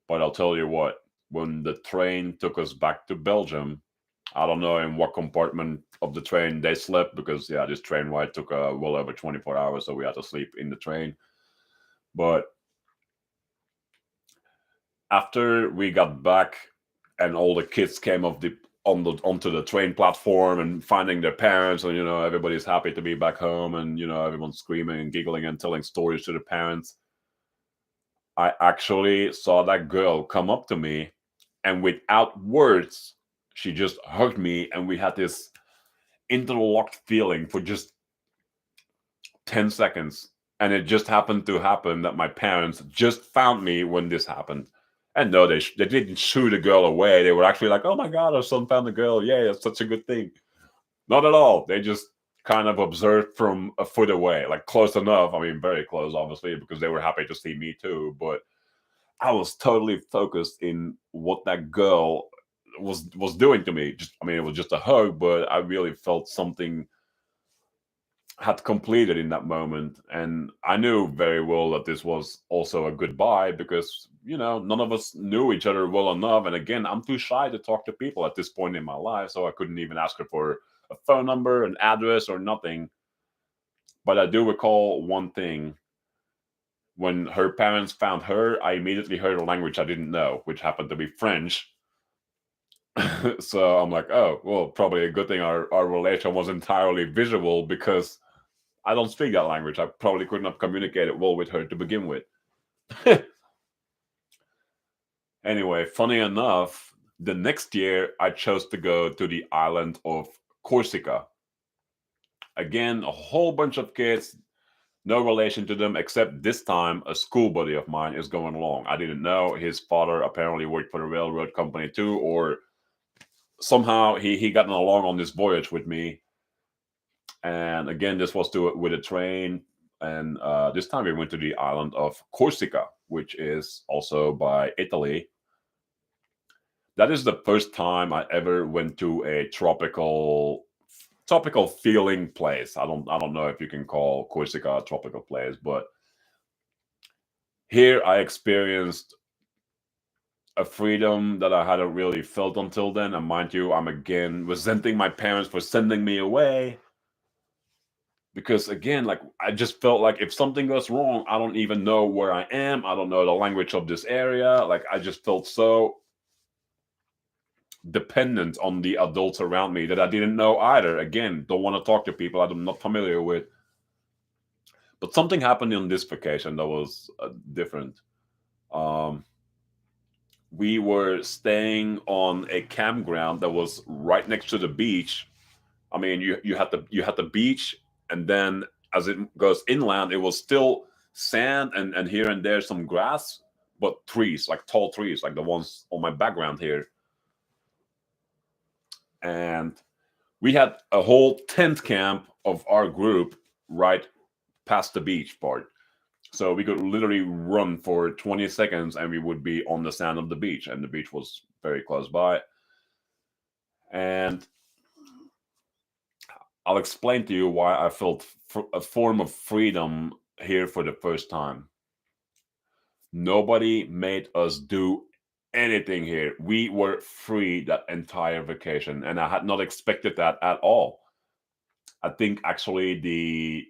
But I'll tell you what, when the train took us back to Belgium, I don't know in what compartment of the train they slept, because yeah, this train ride took well over 24 hours, so we had to sleep in the train. But after we got back and all the kids came off onto the train platform and finding their parents, and everybody's happy to be back home, and everyone's screaming and giggling and telling stories to the parents, I actually saw that girl come up to me, and without words, she just hugged me, and we had this interlocked feeling for just 10 seconds. And it just happened to happen that my parents just found me when this happened. And no, they didn't shoo the girl away. They were actually like, oh my God, our son found the girl. Yeah, it's such a good thing. Not at all. They just kind of observed from a foot away, like close enough. I mean, very close, obviously, because they were happy to see me too. But I was totally focused in what that girl was doing to me. Just, I mean, it was just a hug, but I really felt something had completed in that moment. And I knew very well that this was also a goodbye because, none of us knew each other well enough. And again, I'm too shy to talk to people at this point in my life. So I couldn't even ask her for a phone number, an address, or nothing. But I do recall one thing. When her parents found her, I immediately heard a language I didn't know, which happened to be French. So I'm like, oh, well, probably a good thing our relation was entirely visual because I don't speak that language. I probably couldn't have communicated well with her to begin with. Anyway, funny enough, the next year I chose to go to the island of Corsica. Again, a whole bunch of kids, no relation to them, except this time a school buddy of mine is going along. I didn't know his father apparently worked for the railroad company too, or somehow he gotten along on this voyage with me. And again, this was with a train. And this time we went to the island of Corsica, which is also by Italy. That is the first time I ever went to a tropical feeling place. I don't know if you can call Corsica a tropical place, but here I experienced a freedom that I hadn't really felt until then. And mind you, I'm again resenting my parents for sending me away. Because again, like I just felt like if something goes wrong, I don't even know where I am. I don't know the language of this area. Like I just felt so dependent on the adults around me that I didn't know either. Again, don't want to talk to people I'm not familiar with. But something happened on this vacation that was different. Um, we were staying on a campground that was right next to the beach. I mean, you had the beach, and then as it goes inland, it was still sand and here and there some grass, but trees, like tall trees, like the ones on my background here. And we had a whole tent camp of our group right past the beach part. So we could literally run for 20 seconds and we would be on the sand of the beach, and the beach was very close by. And I'll explain to you why I felt a form of freedom here for the first time. Nobody made us do anything here. We were free that entire vacation, and I had not expected that at all. I think actually the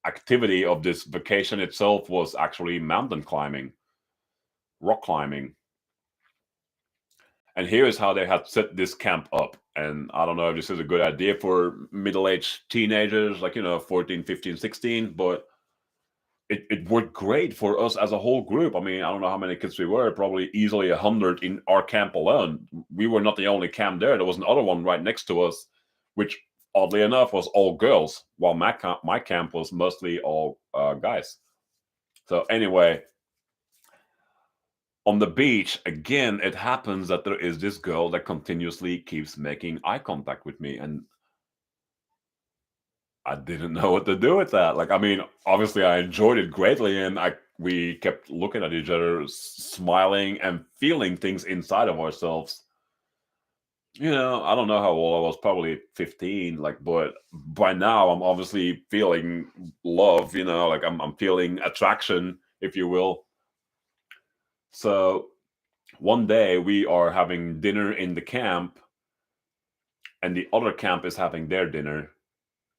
activity of this vacation itself was actually mountain climbing, rock climbing. And here is how they had set this camp up. And I don't know if this is a good idea for middle-aged teenagers, like, 14, 15, 16, but it worked great for us as a whole group. I mean, I don't know how many kids we were, probably easily 100 in our camp alone. We were not the only camp there. There was another one right next to us, which oddly enough was all girls, while my camp was mostly all guys. So anyway, on the beach, again, it happens that there is this girl that continuously keeps making eye contact with me. And I didn't know what to do with that. Like, I mean, obviously I enjoyed it greatly, and we kept looking at each other, smiling and feeling things inside of ourselves. I don't know how old I was, probably 15, like, but by now I'm obviously feeling love, like I'm feeling attraction, if you will. So one day we are having dinner in the camp, and the other camp is having their dinner.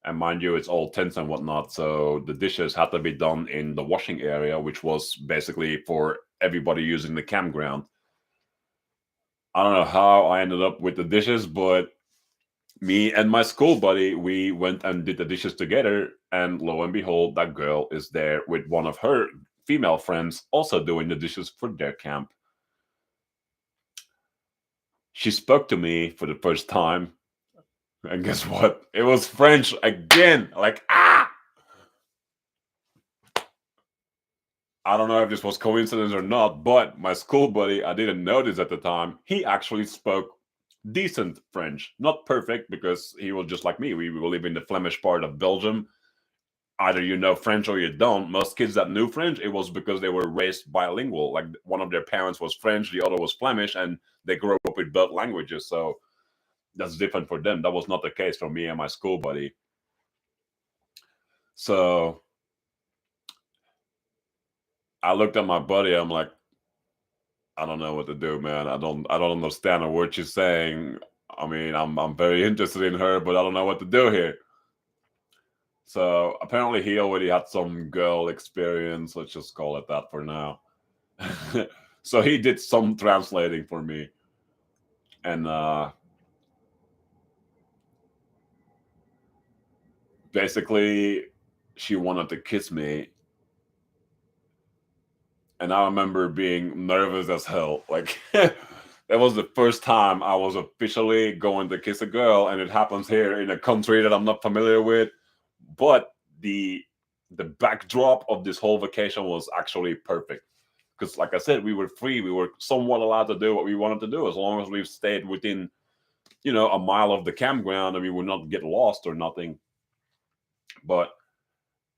And mind you, it's all tents and whatnot. So the dishes had to be done in the washing area, which was basically for everybody using the campground. I don't know how I ended up with the dishes, but me and my school buddy, we went and did the dishes together. And lo and behold, that girl is there with one of her female friends also doing the dishes for their camp. She spoke to me for the first time, and guess what? It was French again. Like, ah! I don't know if this was coincidence or not, but my school buddy, I didn't notice at the time, he actually spoke decent French. Not perfect because he was just like me. We live in the Flemish part of Belgium. Either you know French or you don't. Most kids that knew French, it was because they were raised bilingual. Like one of their parents was French, the other was Flemish, and they grew up with both languages. So that's different for them. That was not the case for me and my school buddy. So I looked at my buddy. I'm like, I don't know what to do, man. I don't understand a word she's saying. I mean, I'm very interested in her, but I don't know what to do here. So apparently he already had some girl experience. Let's just call it that for now. So he did some translating for me, and basically she wanted to kiss me, and I remember being nervous as hell. Like that was the first time I was officially going to kiss a girl, and it happens here in a country that I'm not familiar with. But the backdrop of this whole vacation was actually perfect because, like I said, we were free. We were somewhat allowed to do what we wanted to do as long as we stayed within, a mile of the campground, and we would not get lost or nothing. But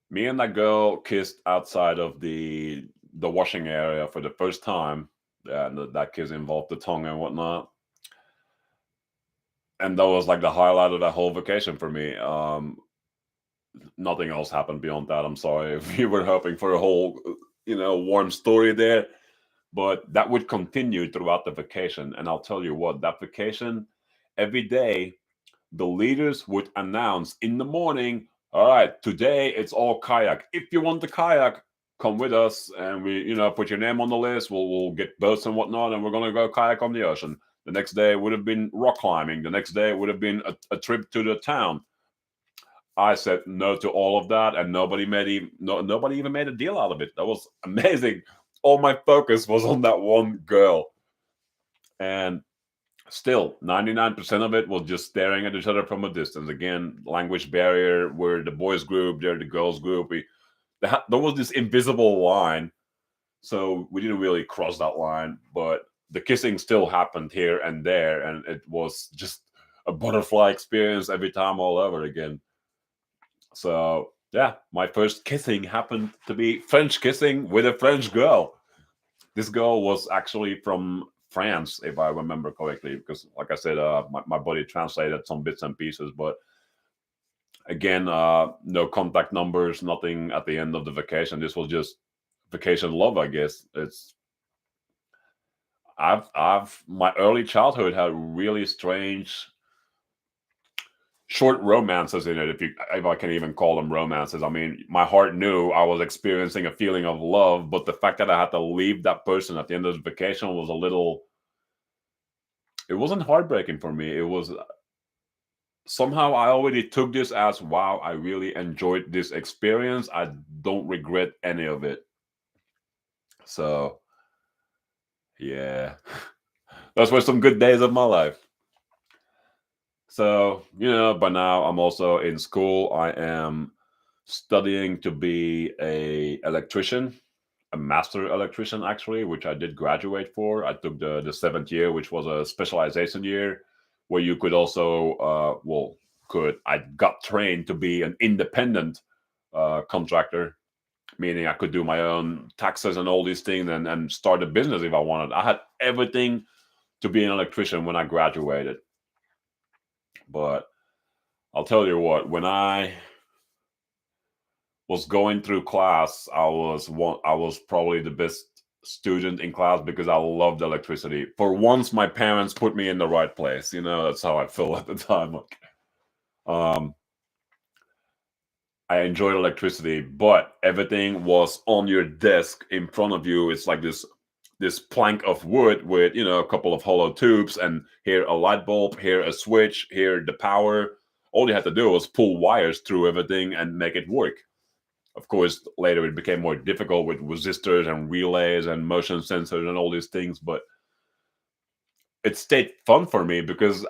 me and that girl kissed outside of the washing area for the first time. And that kiss involved the tongue and whatnot. And that was like the highlight of that whole vacation for me. Nothing else happened beyond that. I'm sorry if you were hoping for a whole, warm story there, but that would continue throughout the vacation. And I'll tell you what, that vacation, every day, the leaders would announce in the morning, all right, today it's all kayak. If you want the kayak, come with us, and we, put your name on the list. We'll get boats and whatnot, and we're gonna go kayak on the ocean. The next day would have been rock climbing. The next day would have been a trip to the town. I said no to all of that, and nobody even made a deal out of it. That was amazing. All my focus was on that one girl, and still 99% of it was just staring at each other from a distance. Again, language barrier. We're the boys group, they're the girls group. There was this invisible line, so we didn't really cross that line, but the kissing still happened here and there, and it was just a butterfly experience every time all over again. So yeah, my first kissing happened to be French kissing with a French girl. This girl was actually from France, if I remember correctly, because like I said, my buddy translated some bits and pieces, but again, no contact numbers, nothing at the end of the vacation. This was just vacation love, I guess. I've my early childhood had really strange short romances in it, if I can even call them romances. I mean, my heart knew I was experiencing a feeling of love, but the fact that I had to leave that person at the end of the vacation was a little. It wasn't heartbreaking for me. It was somehow I already took this as wow, I really enjoyed this experience. I don't regret any of it. So yeah, those were some good days of my life. So, by now I'm also in school. I am studying to be a electrician, a master electrician actually, which I did graduate for. I took the seventh year, which was a specialization year, where you could also, I got trained to be an independent contractor, meaning I could do my own taxes and all these things and start a business if I wanted. I had everything to be an electrician when I graduated. But I'll tell you what, when I was going through class, I was probably the best student in class because I loved electricity. For once, my parents put me in the right place. That's how I felt at the time. Like, I enjoyed electricity, but everything was on your desk in front of you. It's like this plank of wood with a couple of hollow tubes, and here a light bulb, here a switch, here the power. All you had to do was pull wires through everything and make it work. Of course, later it became more difficult with resistors and relays and motion sensors and all these things, but it stayed fun for me because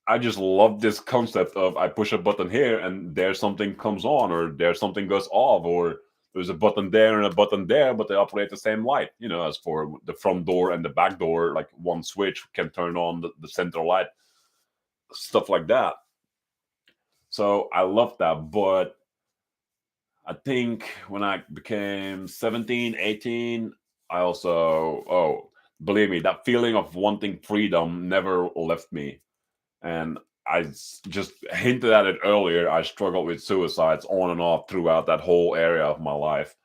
I just love this concept of I push a button here and there's something comes on, or there's something goes off, or there's a button there and a button there, but they operate the same light. As for the front door and the back door, like one switch can turn on the center light, stuff like that. So I love that. But I think when I became 17, 18, I also, believe me, that feeling of wanting freedom never left me. And just hinted at it earlier. I struggled with suicides on and off throughout that whole area of my life.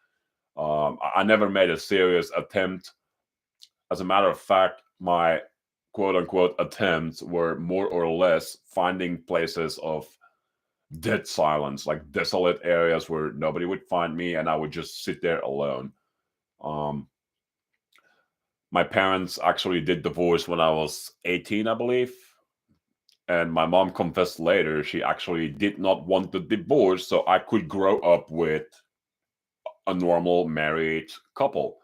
I never made a serious attempt. As a matter of fact, my quote unquote attempts were more or less finding places of dead silence, like desolate areas where nobody would find me and I would just sit there alone. Um, my parents actually did divorce when I was 18, I believe. And my mom confessed later she actually did not want the divorce so I could grow up with a normal married couple,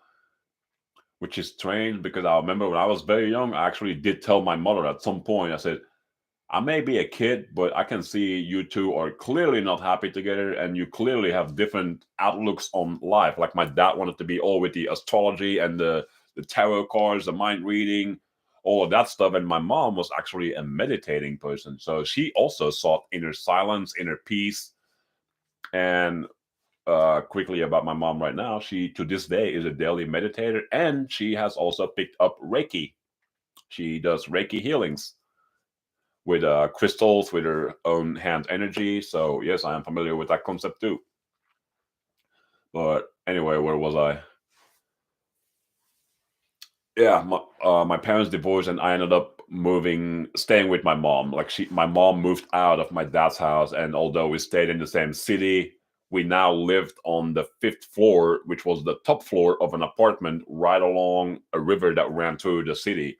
which is strange because I remember when I was very young, I actually did tell my mother at some point, I said, I may be a kid, but I can see you two are clearly not happy together and you clearly have different outlooks on life. Like my dad wanted to be all with the astrology and the tarot cards, the mind reading, all of that stuff. And my mom was actually a meditating person. So she also sought inner silence, inner peace. And quickly about my mom right now, she to this day is a daily meditator and she has also picked up Reiki. She does Reiki healings with crystals, with her own hand energy. So yes, I am familiar with that concept too. But anyway, where was I? Yeah, my parents divorced, and I ended up staying with my mom. Like my mom moved out of my dad's house, and although we stayed in the same city, we now lived on the fifth floor, which was the top floor of an apartment right along a river that ran through the city.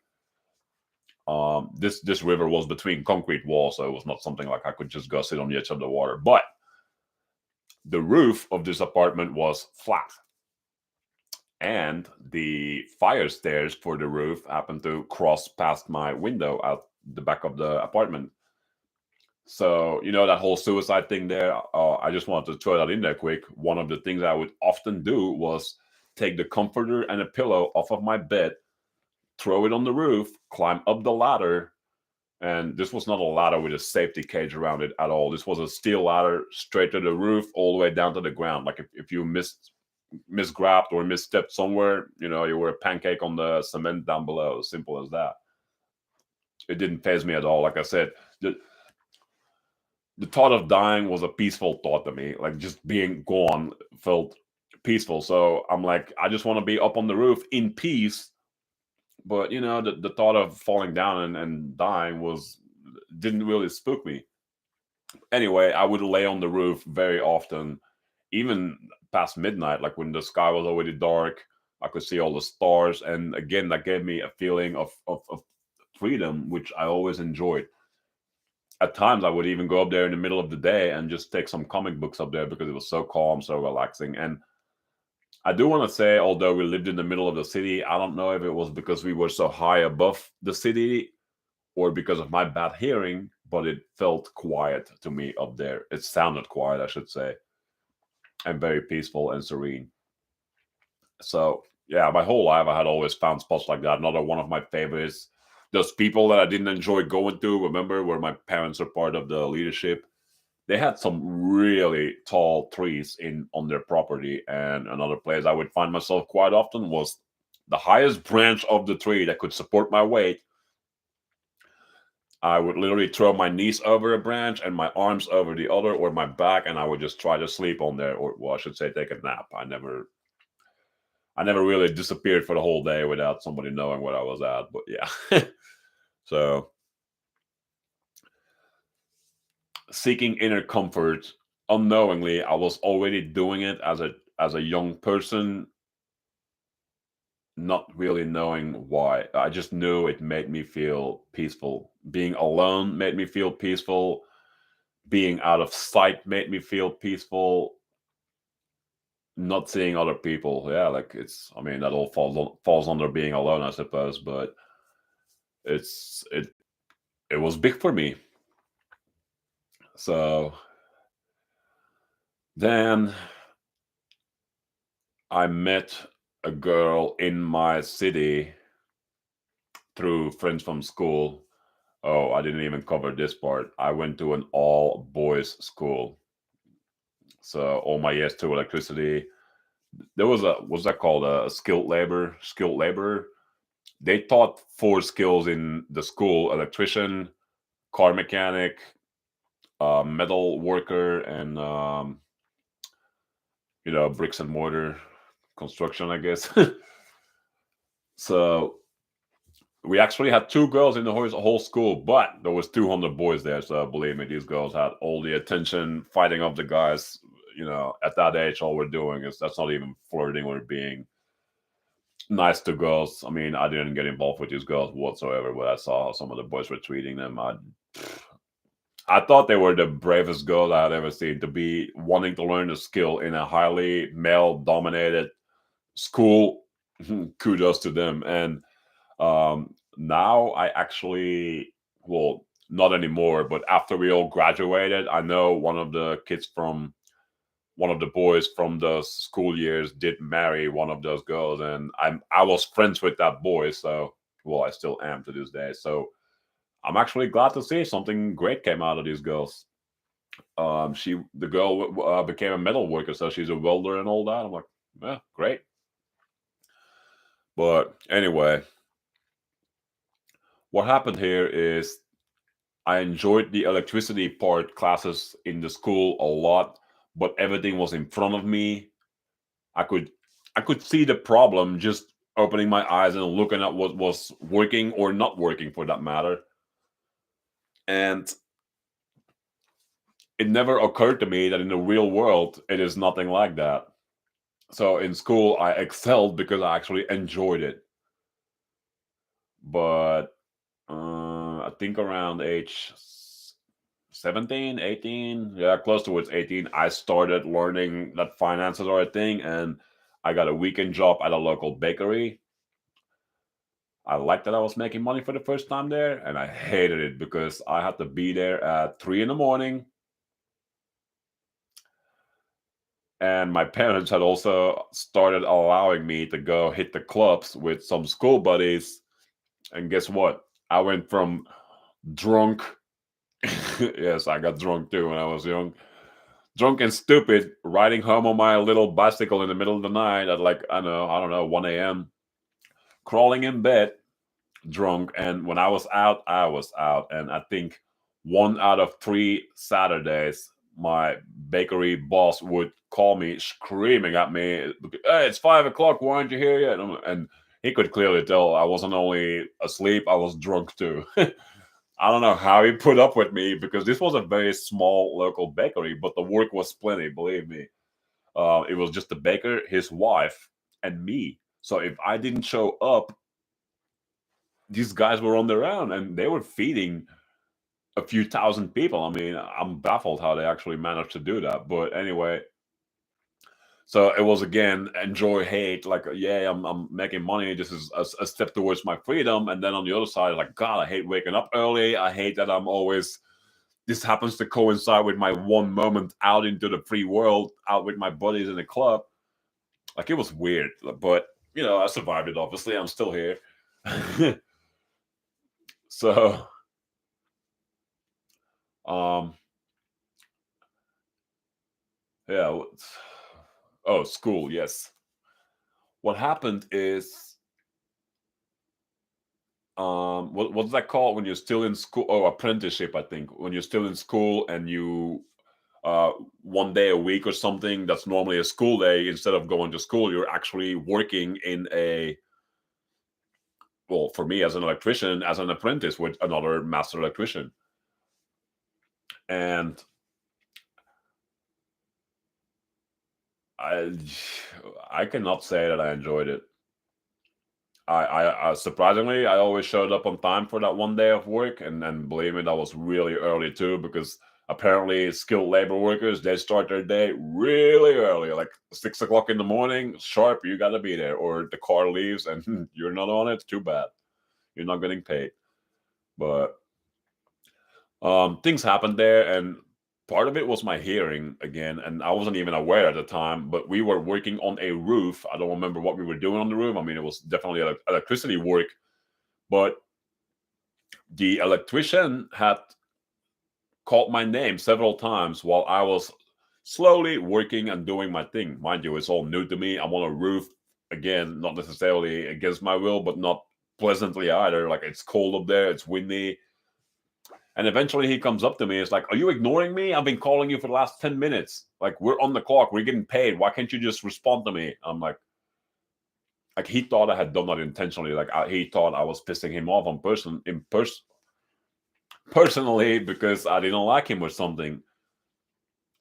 This river was between concrete walls, so it was not something like I could just go sit on the edge of the water. But the roof of this apartment was flat, and the fire stairs for the roof happened to cross past my window out the back of the apartment. So that whole suicide thing there. I just wanted to throw that in there quick. One of the things I would often do was take the comforter and a pillow off of my bed, throw it on the roof, climb up the ladder. And this was not a ladder with a safety cage around it at all. This was a steel ladder straight to the roof, all the way down to the ground. Like if you misgrabbed or misstepped somewhere, you were a pancake on the cement down below. Simple as that. It didn't phase me at all. Like I said, the thought of dying was a peaceful thought to me. Like just being gone felt peaceful. So I'm like, I just want to be up on the roof in peace. But the thought of falling down and dying didn't really spook me. Anyway, I would lay on the roof very often, even past midnight, like when the sky was already dark. I could see all the stars, and again, that gave me a feeling of freedom, which I always enjoyed. At times, I would even go up there in the middle of the day and just take some comic books up there because it was so calm, so relaxing. And I do want to say, although we lived in the middle of the city, I don't know if it was because we were so high above the city or because of my bad hearing, but it felt quiet to me up there. It sounded quiet, I should say, and very peaceful and serene. So, yeah, my whole life I had always found spots like that. Another one of my favorites. Those people that I didn't enjoy going to, remember, where my parents are part of the leadership. They had some really tall trees in on their property, and another place I would find myself quite often was the highest branch of the tree that could support my weight. I would literally throw my knees over a branch and my arms over the other, or my back, and I would just try to sleep on there, or well, I should say, take a nap. I never really disappeared for the whole day without somebody knowing what I was at. But yeah, so seeking inner comfort unknowingly, I was already doing it as a young person, not really knowing why. I just knew it made me feel peaceful. Being alone made me feel peaceful. Being out of sight made me feel peaceful. not seeing other people. Yeah, like it's. I mean, that all falls under being alone, I suppose. But it's it was big for me. So then I met a girl in my city through friends from school. Oh, I didn't even cover this part. I went to an all boys school. So all my years to electricity, there was a what's that called, a skilled labor. They taught four skills in the school: electrician, car mechanic, metal worker, and bricks and mortar construction, I guess. So we actually had two girls in the whole school, but there was 200 boys there. So believe me, these girls had all the attention, fighting off the guys. At that age, all we're doing is that's not even flirting or being nice to girls. I mean, I didn't get involved with these girls whatsoever, but I saw how some of the boys were treating them. I thought they were the bravest girls I had ever seen, to be wanting to learn a skill in a highly male-dominated school. Kudos to them. And now I actually, well, not anymore, but after we all graduated, I know one of the boys from the school years did marry one of those girls, and I was friends with that boy. So, well, I still am to this day. So I'm actually glad to see something great came out of these girls. The girl became a metal worker, so she's a welder and all that. I'm like, yeah, great. But anyway, what happened here is I enjoyed the electricity part classes in the school a lot, but everything was in front of me. I could I could see the problem just opening my eyes and looking at what was working or not working for that matter. And it never occurred to me that in the real world it is nothing like that. So in school I excelled because I actually enjoyed it. But I think around age 17, 18, yeah, close towards 18, I started learning that finances are a thing, and I got a weekend job at a local bakery. I liked that I was making money for the first time there, and I hated it because I had to be there at 3 in the morning. And my parents had also started allowing me to go hit the clubs with some school buddies. And guess what? I went from drunk. Yes, I got drunk too when I was young. Drunk and stupid, riding home on my little bicycle in the middle of the night at like, I don't know, 1 a.m. Crawling in bed, drunk. And when I was out, I was out. And I think 1 out of 3 Saturdays, my bakery boss would call me screaming at me, "Hey, it's 5 o'clock. Why aren't you here yet?" And he could clearly tell I wasn't only asleep, I was drunk too. I don't know how he put up with me because this was a very small local bakery, but the work was plenty, believe me. It was just the baker, his wife, and me. So if I didn't show up, these guys were on their own and they were feeding a few thousand people. I mean, I'm baffled how they actually managed to do that. But anyway, so it was again enjoy hate, like yeah, I'm making money. This is a step towards my freedom. And then on the other side, like God, I hate waking up early. I hate that I'm always. This happens to coincide with my one moment out into the free world, out with my buddies in the club. Like it was weird, but I survived it. Obviously, I'm still here. So, um, yeah. Oh, school. Yes. What happened is, what's that called when you're still in school? Oh, apprenticeship. I think when you're still in school and you, uh, 1 day a week or something. That's normally a school day. Instead of going to school, you're actually working in a. Well, for me as an electrician, as an apprentice with another master electrician, and I, I cannot say that I enjoyed it. I surprisingly, I always showed up on time for that 1 day of work, and believe me, that was really early too because Apparently, skilled labor workers, they start their day really early, like 6 o'clock in the morning, sharp. You got to be there, or the car leaves and you're not on it. Too bad, you're not getting paid. But things happened there, and part of it was my hearing again, and I wasn't even aware at the time. But we were working on a roof. I don't remember what we were doing on the roof. I mean, it was definitely electricity work, but the electrician had called my name several times while I was slowly working and doing my thing. Mind you, it's all new to me. I'm on a roof again, not necessarily against my will, but not pleasantly either. Like, it's cold up there, it's windy. And eventually he comes up to me. It's like, "Are you ignoring me? I've been calling you for the last 10 minutes. Like, we're on the clock. We're getting paid. Why can't you just respond to me?" I'm like he thought I had done that intentionally. Like, he thought I was pissing him off personally because I didn't like him or something.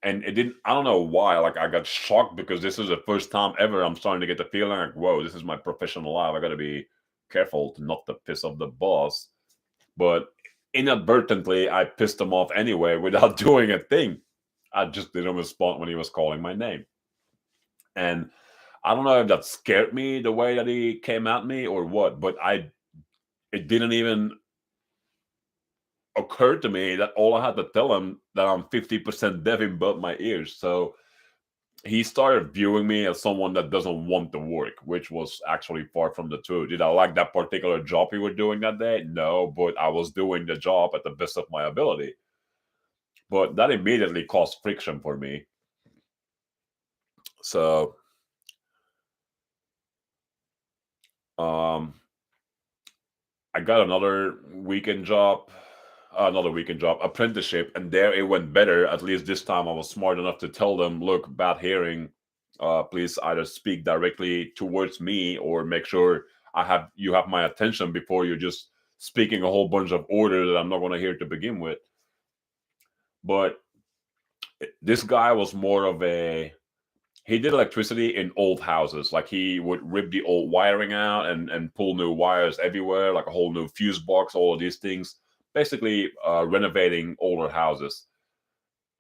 And it didn't, I don't know why. Like, I got shocked because this is the first time ever I'm starting to get the feeling like, whoa, this is my professional life. I got to be careful to not to piss off the boss. But inadvertently, I pissed him off anyway without doing a thing. I just didn't respond when he was calling my name. And I don't know if that scared me the way that he came at me or what, but it didn't even occur to me that all I had to tell him that I'm 50% deaf in both my ears. So he started viewing me as someone that doesn't want to work, which was actually far from the truth. Did I like that particular job we were doing that day? No, but I was doing the job at the best of my ability. But that immediately caused friction for me. So um, I got another weekend job, apprenticeship, and there it went better. At least this time I was smart enough to tell them, "Look, bad hearing. Please either speak directly towards me or make sure you have my attention before you're just speaking a whole bunch of orders that I'm not going to hear to begin with." But this guy was more of a he did electricity in old houses. Like, he would rip the old wiring out and pull new wires everywhere, like a whole new fuse box, all of these things. Basically, renovating older houses.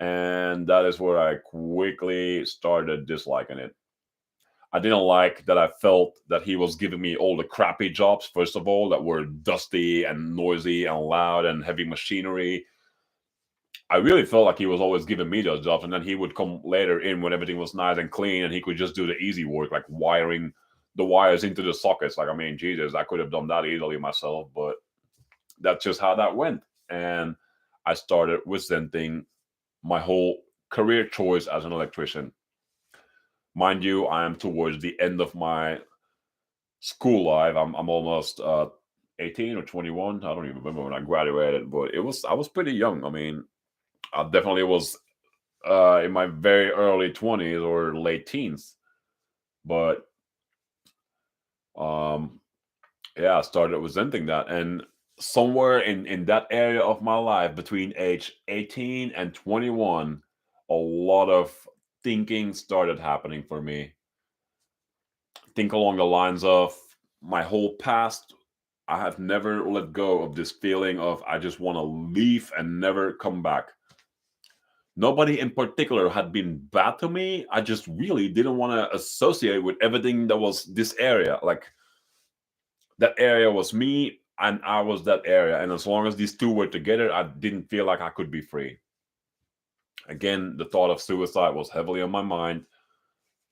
And that is where I quickly started disliking it. I didn't like that I felt that he was giving me all the crappy jobs, first of all, that were dusty and noisy and loud and heavy machinery. I really felt like he was always giving me those jobs, and then he would come later in when everything was nice and clean, and he could just do the easy work, like wiring the wires into the sockets. Like, I mean, Jesus, I could have done that easily myself, but that's just how that went. And I started resenting my whole career choice as an electrician. Mind you, I am towards the end of my school life. I'm almost 18 or 21. I don't even remember when I graduated, but I was pretty young. I mean, I definitely was in my very early 20s or late teens. But um, yeah, I started resenting that. And somewhere in that area of my life, between age 18 and 21, a lot of thinking started happening for me. Think along the lines of my whole past. I have never let go of this feeling of I just want to leave and never come back. Nobody in particular had been bad to me. I just really didn't want to associate with everything that was this area. Like, that area was me and I was that area. And as long as these two were together, I didn't feel like I could be free. Again, the thought of suicide was heavily on my mind.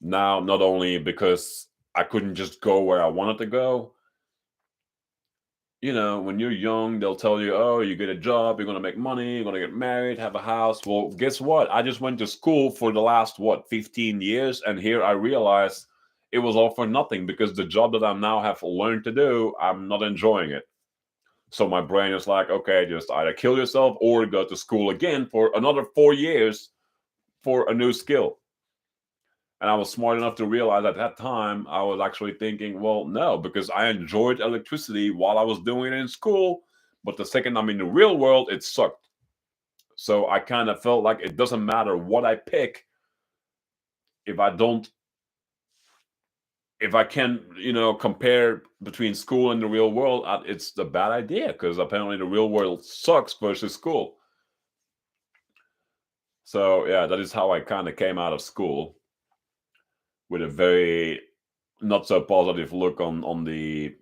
Now, not only because I couldn't just go where I wanted to go. When you're young, they'll tell you, "Oh, you get a job, you're going to make money, you're going to get married, have a house." Well, guess what? I just went to school for the last, 15 years. And here I realize it was all for nothing because the job that I now have learned to do, I'm not enjoying it. So my brain is like, okay, just either kill yourself or go to school again for another 4 years for a new skill. And I was smart enough to realize at that time, I was actually thinking, well, no, because I enjoyed electricity while I was doing it in school. But the second I'm in the real world, it sucked. So I kind of felt like it doesn't matter what I pick if I don't, if I can, compare between school and the real world, it's a bad idea because apparently the real world sucks versus school. So yeah, that is how I kind of came out of school, with a very not so positive look on the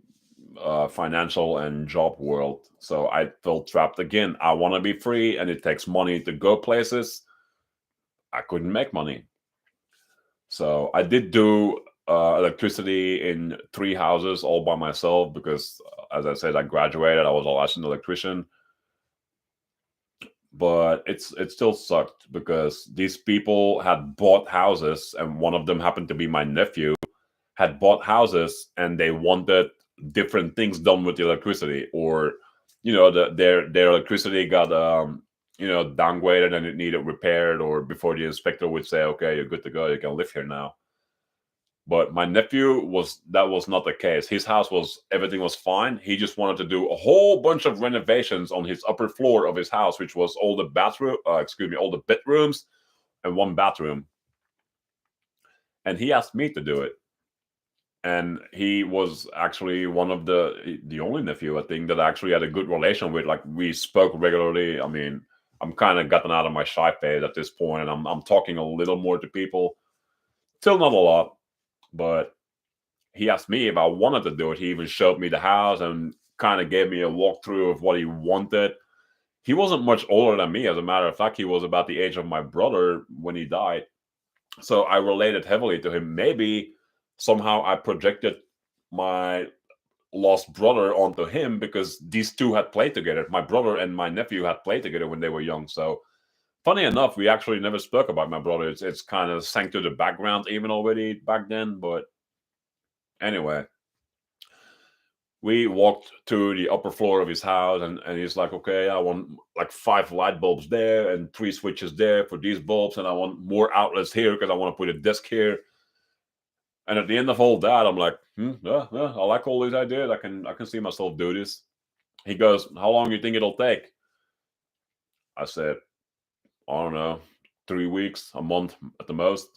financial and job world. So I felt trapped again. I want to be free, and it takes money to go places. I couldn't make money. So I did do electricity in 3 houses all by myself because, as I said, I graduated. I was a licensed electrician, but it still sucked because these people had bought houses, and one of them happened to be my nephew. Had bought houses, and they wanted different things done with the electricity, or their electricity got downgraded and it needed repaired, or before the inspector would say, okay, you're good to go, you can live here now. But my nephew was not the case. His house was everything was fine. He just wanted to do a whole bunch of renovations on his upper floor of his house, which was all the all the bedrooms and one bathroom. And he asked me to do it. And he was actually one of the only nephew, I think, that I actually had a good relation with. Like, we spoke regularly. I mean, I'm kind of gotten out of my shy phase at this point, and I'm talking a little more to people. Still not a lot, but he asked me if I wanted to do it. He even showed me the house and kind of gave me a walkthrough of what he wanted. He wasn't much older than me. As a matter of fact, he was about the age of my brother when he died. So I related heavily to him. Maybe somehow I projected my lost brother onto him because these two had played together. My brother and my nephew had played together when they were young. So funny enough, we actually never spoke about my brother. It's kind of sank to the background even already back then. But anyway, we walked to the upper floor of his house, and he's like, okay, I want like 5 light bulbs there and 3 switches there for these bulbs, and I want more outlets here because I want to put a desk here. And at the end of all that, I'm like, yeah, I like all these ideas. I can see myself do this. He goes, how long do you think it'll take? I said, I don't know, 3 weeks, a month at the most.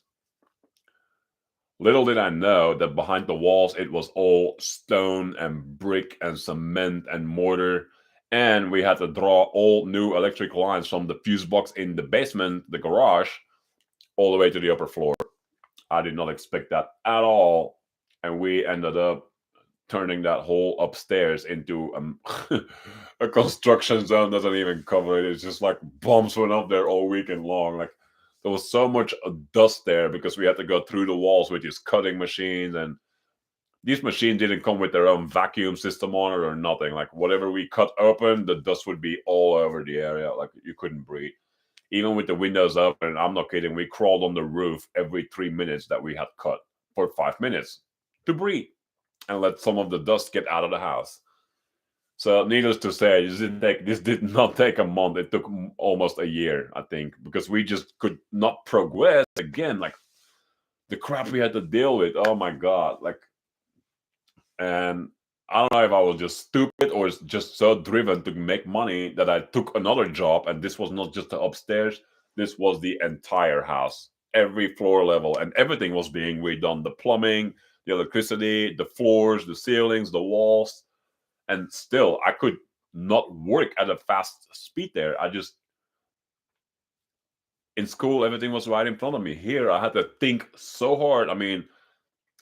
Little did I know that behind the walls it was all stone and brick and cement and mortar. And we had to draw all new electric lines from the fuse box in the basement, the garage, all the way to the upper floor. I did not expect that at all. And we ended up turning that whole upstairs into a construction zone. Doesn't even cover it. It's just like bombs went up there all weekend long. Like, there was so much dust there because we had to go through the walls with these cutting machines, and these machines didn't come with their own vacuum system on it or nothing. Like, whatever we cut open, the dust would be all over the area. Like, you couldn't breathe. Even with the windows open, I'm not kidding, we crawled on the roof every 3 minutes that we had cut for 5 minutes to breathe and let some of the dust get out of the house. So, needless to say, this did not take a month. It took almost a year, I think, because we just could not progress again. Like, the crap we had to deal with. Oh my god! Like, and I don't know if I was just stupid or just so driven to make money that I took another job, and this was not just the upstairs. This was the entire house, every floor level, and everything was being redone: the plumbing, the electricity, the floors, the ceilings, the walls. And still, I could not work at a fast speed there. I just, in school, everything was right in front of me. Here, I had to think so hard. I mean,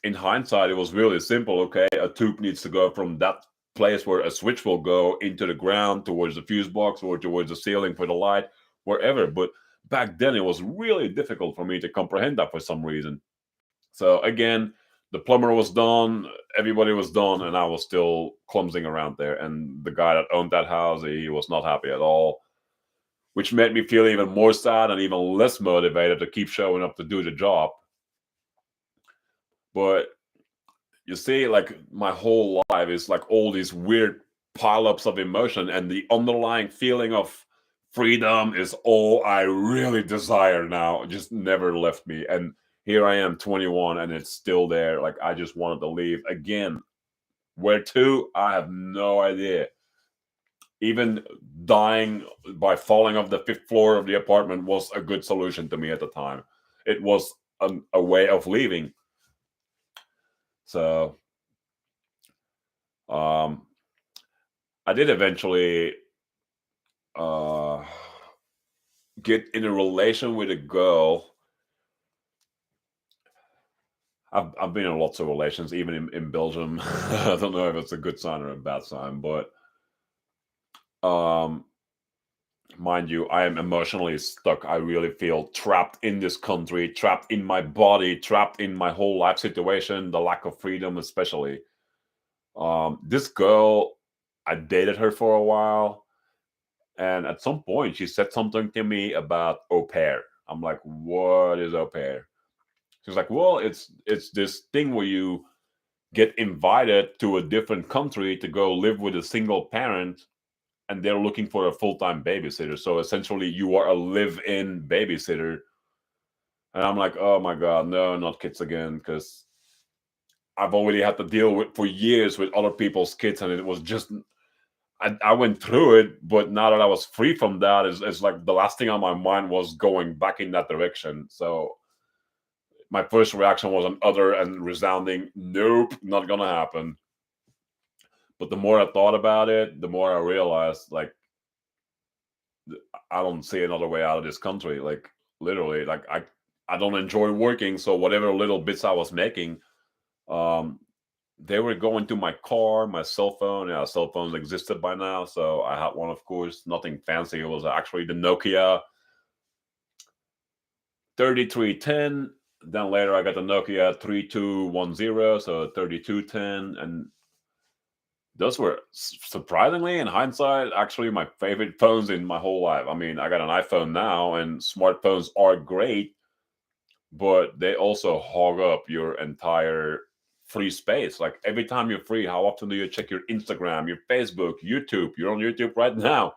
in hindsight, it was really simple. Okay, a tube needs to go from that place where a switch will go into the ground towards the fuse box or towards the ceiling for the light, wherever. But back then, it was really difficult for me to comprehend that for some reason. So again, the plumber was done, everybody was done, and I was still clumsing around there. And the guy that owned that house, he was not happy at all, which made me feel even more sad and even less motivated to keep showing up to do the job. But you see, like, my whole life is like all these weird pileups of emotion, and the underlying feeling of freedom is all I really desire now. It just never left me. And here I am, 21, and it's still there. Like, I just wanted to leave again. Where to? I have no idea. Even dying by falling off the fifth floor of the apartment was a good solution to me at the time. It was a way of leaving. So, um, I did eventually uh, get in a relation with a girl. I've been in lots of relations, even in Belgium. I don't know if it's a good sign or a bad sign, but um, mind you, I am emotionally stuck. I really feel trapped in this country, trapped in my body, trapped in my whole life situation, the lack of freedom, especially. This girl, I dated her for a while, and at some point, she said something to me about au pair. I'm like, what is au pair? She's like, well, it's this thing where you get invited to a different country to go live with a single parent, and they're looking for a full-time babysitter. So essentially you are a live-in babysitter. And I'm like, oh my god, no, not kids again, because I've already had to deal with for years with other people's kids, and it was just I went through it, but now that I was free from that, it's like the last thing on my mind was going back in that direction. So my first reaction was an utter and resounding nope, not gonna happen. But the more I thought about it, the more I realized, like, I don't see another way out of this country. Like, literally, like I don't enjoy working, so whatever little bits I was making, um, they were going to my car, my cell phone. Yeah, cell phones existed by now, so I had one, of course. Nothing fancy. It was actually the Nokia 3310. Then later, I got the Nokia 3210, so 3210, and those were surprisingly, in hindsight, actually my favorite phones in my whole life. I mean, I got an iPhone now, and smartphones are great, but they also hog up your entire free space. Like, every time you're free, how often do you check your Instagram, your Facebook, YouTube? You're on YouTube right now.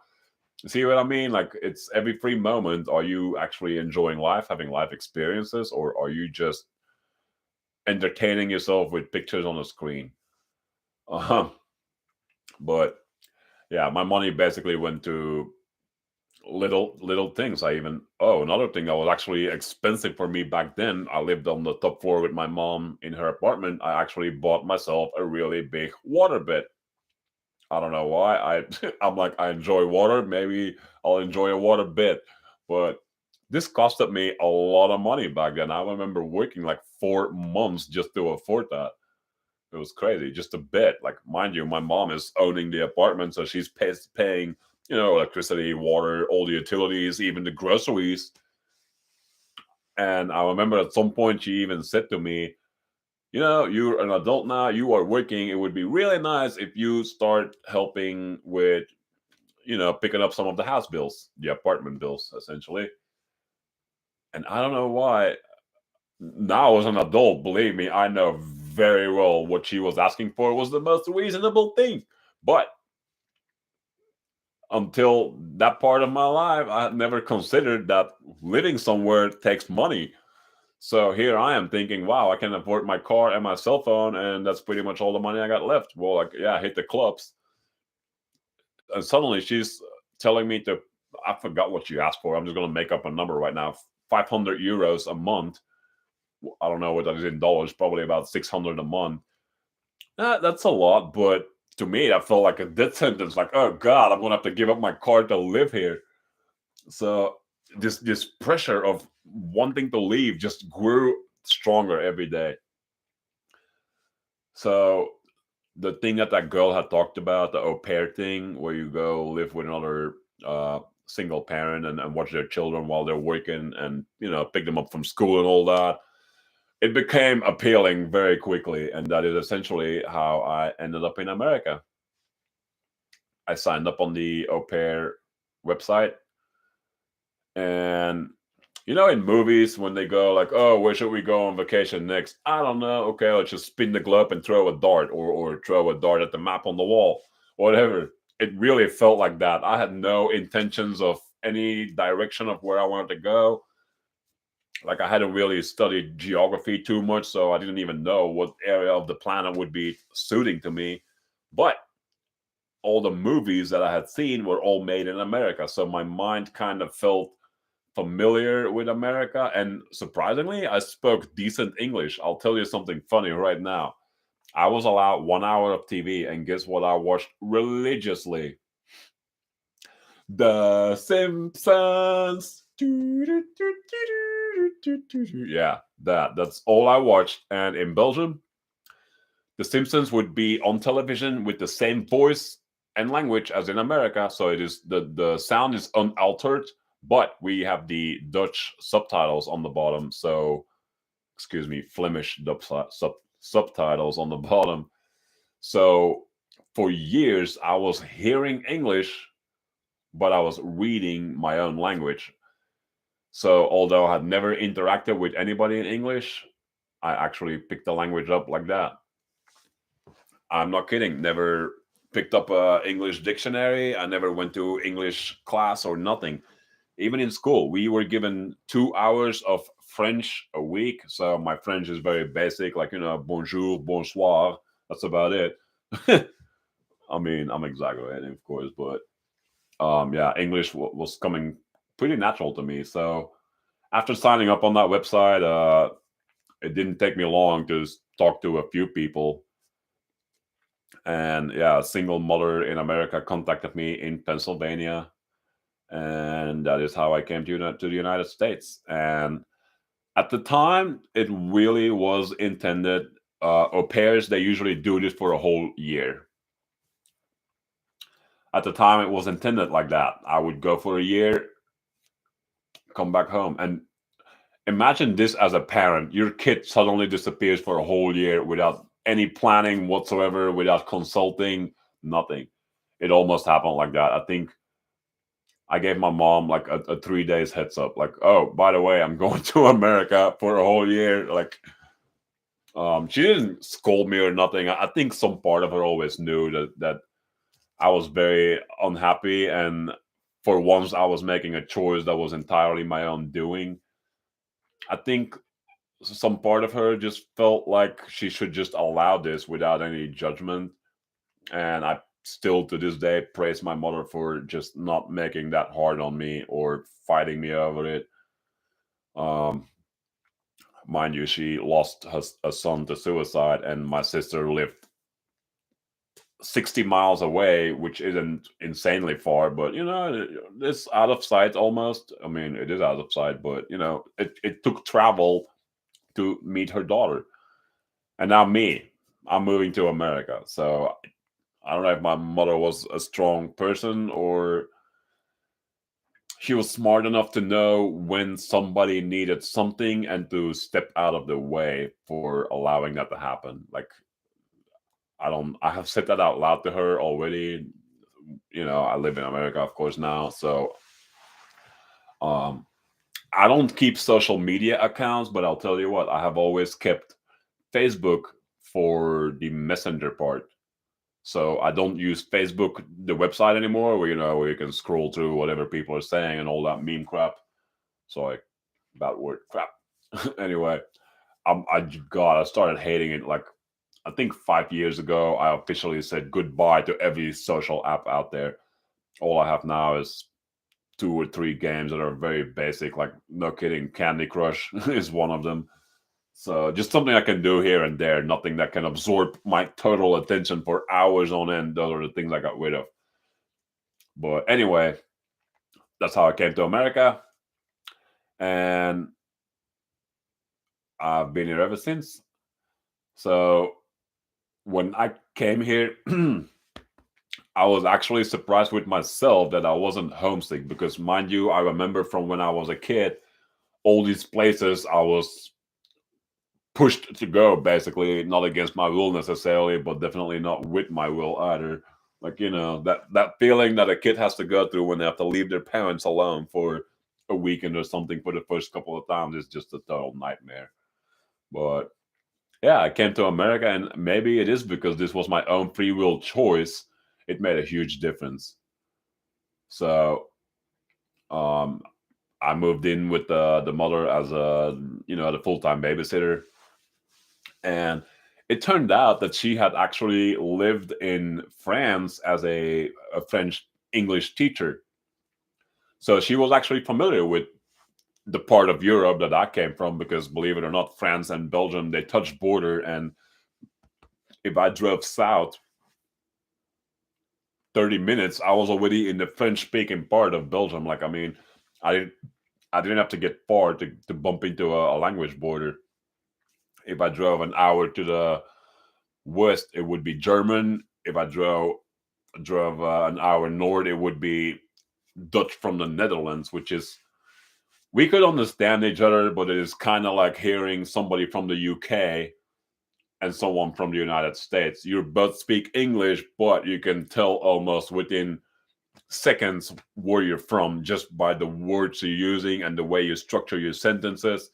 See what I mean? Like, it's every free moment. Are you actually enjoying life, having life experiences, or are you just entertaining yourself with pictures on a screen? Um, but yeah, my money basically went to little things. I even, oh, another thing that was actually expensive for me back then, I lived on the top floor with my mom in her apartment. I actually bought myself a really big water bed. I don't know why. I'm like, I enjoy water, maybe I'll enjoy a water bed. But this costed me a lot of money back then. I remember working like 4 months just to afford that. It was crazy. Just a bit. Like, mind you, my mom is owning the apartment, so she's paying, electricity, water, all the utilities, even the groceries. And I remember at some point she even said to me, you're an adult now, you are working. It would be really nice if you start helping with, picking up some of the house bills, the apartment bills, essentially. And I don't know why. Now, as an adult, believe me, I know very well what she was asking for was the most reasonable thing. But until that part of my life, I had never considered that living somewhere takes money. So here I am thinking, wow, I can afford my car and my cell phone, and that's pretty much all the money I got left. Well, like, yeah, hit the clubs. And suddenly she's telling me to, I forgot what she asked for. I'm just going to make up a number right now, 500 euros a month. I don't know what that is in dollars, probably about 600 a month. That's a lot, but to me, that felt like a death sentence. Like, oh God, I'm going to have to give up my car to live here. So this pressure of wanting to leave just grew stronger every day. So the thing that girl had talked about, the au pair thing, where you go live with another single parent and watch their children while they're working, and pick them up from school and all that, it became appealing very quickly, and that is essentially how I ended up in America. I signed up on the au pair website, and in movies, when they go like, oh, where should we go on vacation next? I don't know. Okay, let's just spin the globe and throw a dart, or throw a dart at the map on the wall, whatever. It really felt like that. I had no intentions of any direction of where I wanted to go. Like, I hadn't really studied geography too much, so I didn't even know what area of the planet would be suiting to me. But all the movies that I had seen were all made in America, so my mind kind of felt familiar with America. And surprisingly, I spoke decent English. I'll tell you something funny right now. I was allowed 1 hour of TV, and guess what I watched religiously? The Simpsons. Yeah, that's all I watched. And in Belgium, The Simpsons would be on television with the same voice and language as in America. So it is the sound is unaltered, but we have the Dutch subtitles on the bottom. So excuse me, Flemish subtitles on the bottom. So for years I was hearing English, but I was reading my own language. So although I had never interacted with anybody in English, I actually picked the language up like that. I'm not kidding. Never picked up a English dictionary. I never went to English class or nothing. Even in school, we were given 2 hours of French a week. So my French is very basic, like bonjour, bonsoir. That's about it. I mean, I'm exaggerating, of course, but yeah, English was coming pretty natural to me. So after signing up on that website, it didn't take me long to talk to a few people. And yeah, a single mother in America contacted me in Pennsylvania, and that is how I came to the United States. And at the time, it really was intended. Au pairs, they usually do this for a whole year. At the time, it was intended like that. I would go for a year, come back home, and imagine this as a parent. Your kid suddenly disappears for a whole year without any planning whatsoever, without consulting, nothing. It almost happened like that. I think I gave my mom like a 3 days heads up, like, oh, by the way, I'm going to America for a whole year. Like, she didn't scold me or nothing. I think some part of her always knew that I was very unhappy, and for once I was making a choice that was entirely my own doing. I think some part of her just felt like she should just allow this without any judgment. And I still to this day praise my mother for just not making that hard on me or fighting me over it. Um, Mind you, she lost a son to suicide, and my sister lived 60 miles away, which isn't insanely far, but it's out of sight almost. I mean, it is out of sight, but it took travel to meet her daughter. And now me, I'm moving to America. So I don't know if my mother was a strong person or she was smart enough to know when somebody needed something and to step out of the way for allowing that to happen. Like, I have said that out loud to her already. I live in America, of course, now. So um, I don't keep social media accounts, but I'll tell you what, I have always kept Facebook for the messenger part. So I don't use Facebook, the website anymore, where you can scroll through whatever people are saying and all that meme crap. Sorry, bad word, crap. Anyway, God, I started hating it. Like, I think 5 years ago, I officially said goodbye to every social app out there. All I have now is 2 or 3 games that are very basic. Like, no kidding, Candy Crush is one of them. So just something I can do here and there, nothing that can absorb my total attention for hours on end. Those are the things I got rid of. But anyway, that's how I came to America. And I've been here ever since. So when I came here, I was actually surprised with myself that I wasn't homesick because, mind you, I remember from when I was a kid, all these places I was pushed to go, basically, not against my will necessarily, but definitely not with my will either. Like, that feeling that a kid has to go through when they have to leave their parents alone for a weekend or something for the first couple of times is just a total nightmare. But yeah, I came to America, and maybe it is because this was my own free will choice. It made a huge difference. So um, I moved in with the mother as the full time babysitter, and it turned out that she had actually lived in France as a French English teacher. So she was actually familiar with the part of Europe that I came from because, believe it or not, France and Belgium, they touch border. And if I drove south 30 minutes, I was already in the French speaking part of Belgium. Like, I mean, I I didn't have to get far to bump into a language border. If I drove an hour to the west, it would be German. If I drove an hour north, it would be Dutch from the Netherlands, which is we could understand each other, but it is kind of like hearing somebody from the UK and someone from the United States. You both speak English, but you can tell almost within seconds where you're from just by the words you're using and the way you structure your sentences.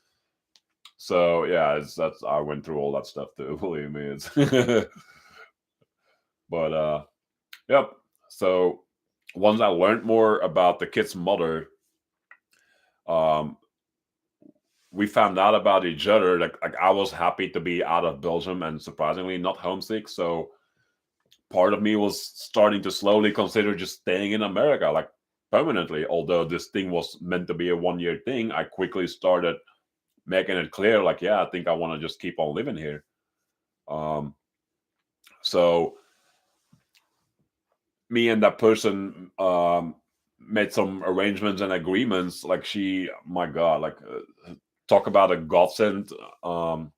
So yeah, that's I went through all that stuff too. Believe me, it's but yep. So once I learned more about the kid's mother, um, we found out about each other. Like I was happy to be out of Belgium and surprisingly not homesick. So part of me was starting to slowly consider just staying in America, like permanently. Although this thing was meant to be a 1 year thing, I quickly started making it clear, like, yeah, I think I want to just keep on living here. Um, so me and that person made some arrangements and agreements. Like she, my God, like talk about a godsend. Um,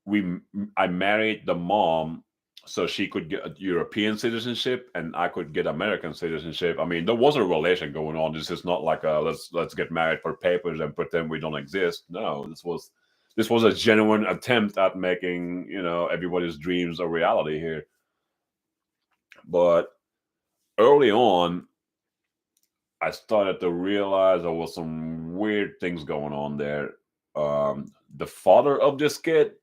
we I married the mom so she could get a European citizenship and I could get American citizenship. I mean, there was a relation going on. This is not like a let's get married for papers and pretend we don't exist. No, this was a genuine attempt at making, everybody's dreams a reality here. But early on, I started to realize there was some weird things going on there. The father of this kid,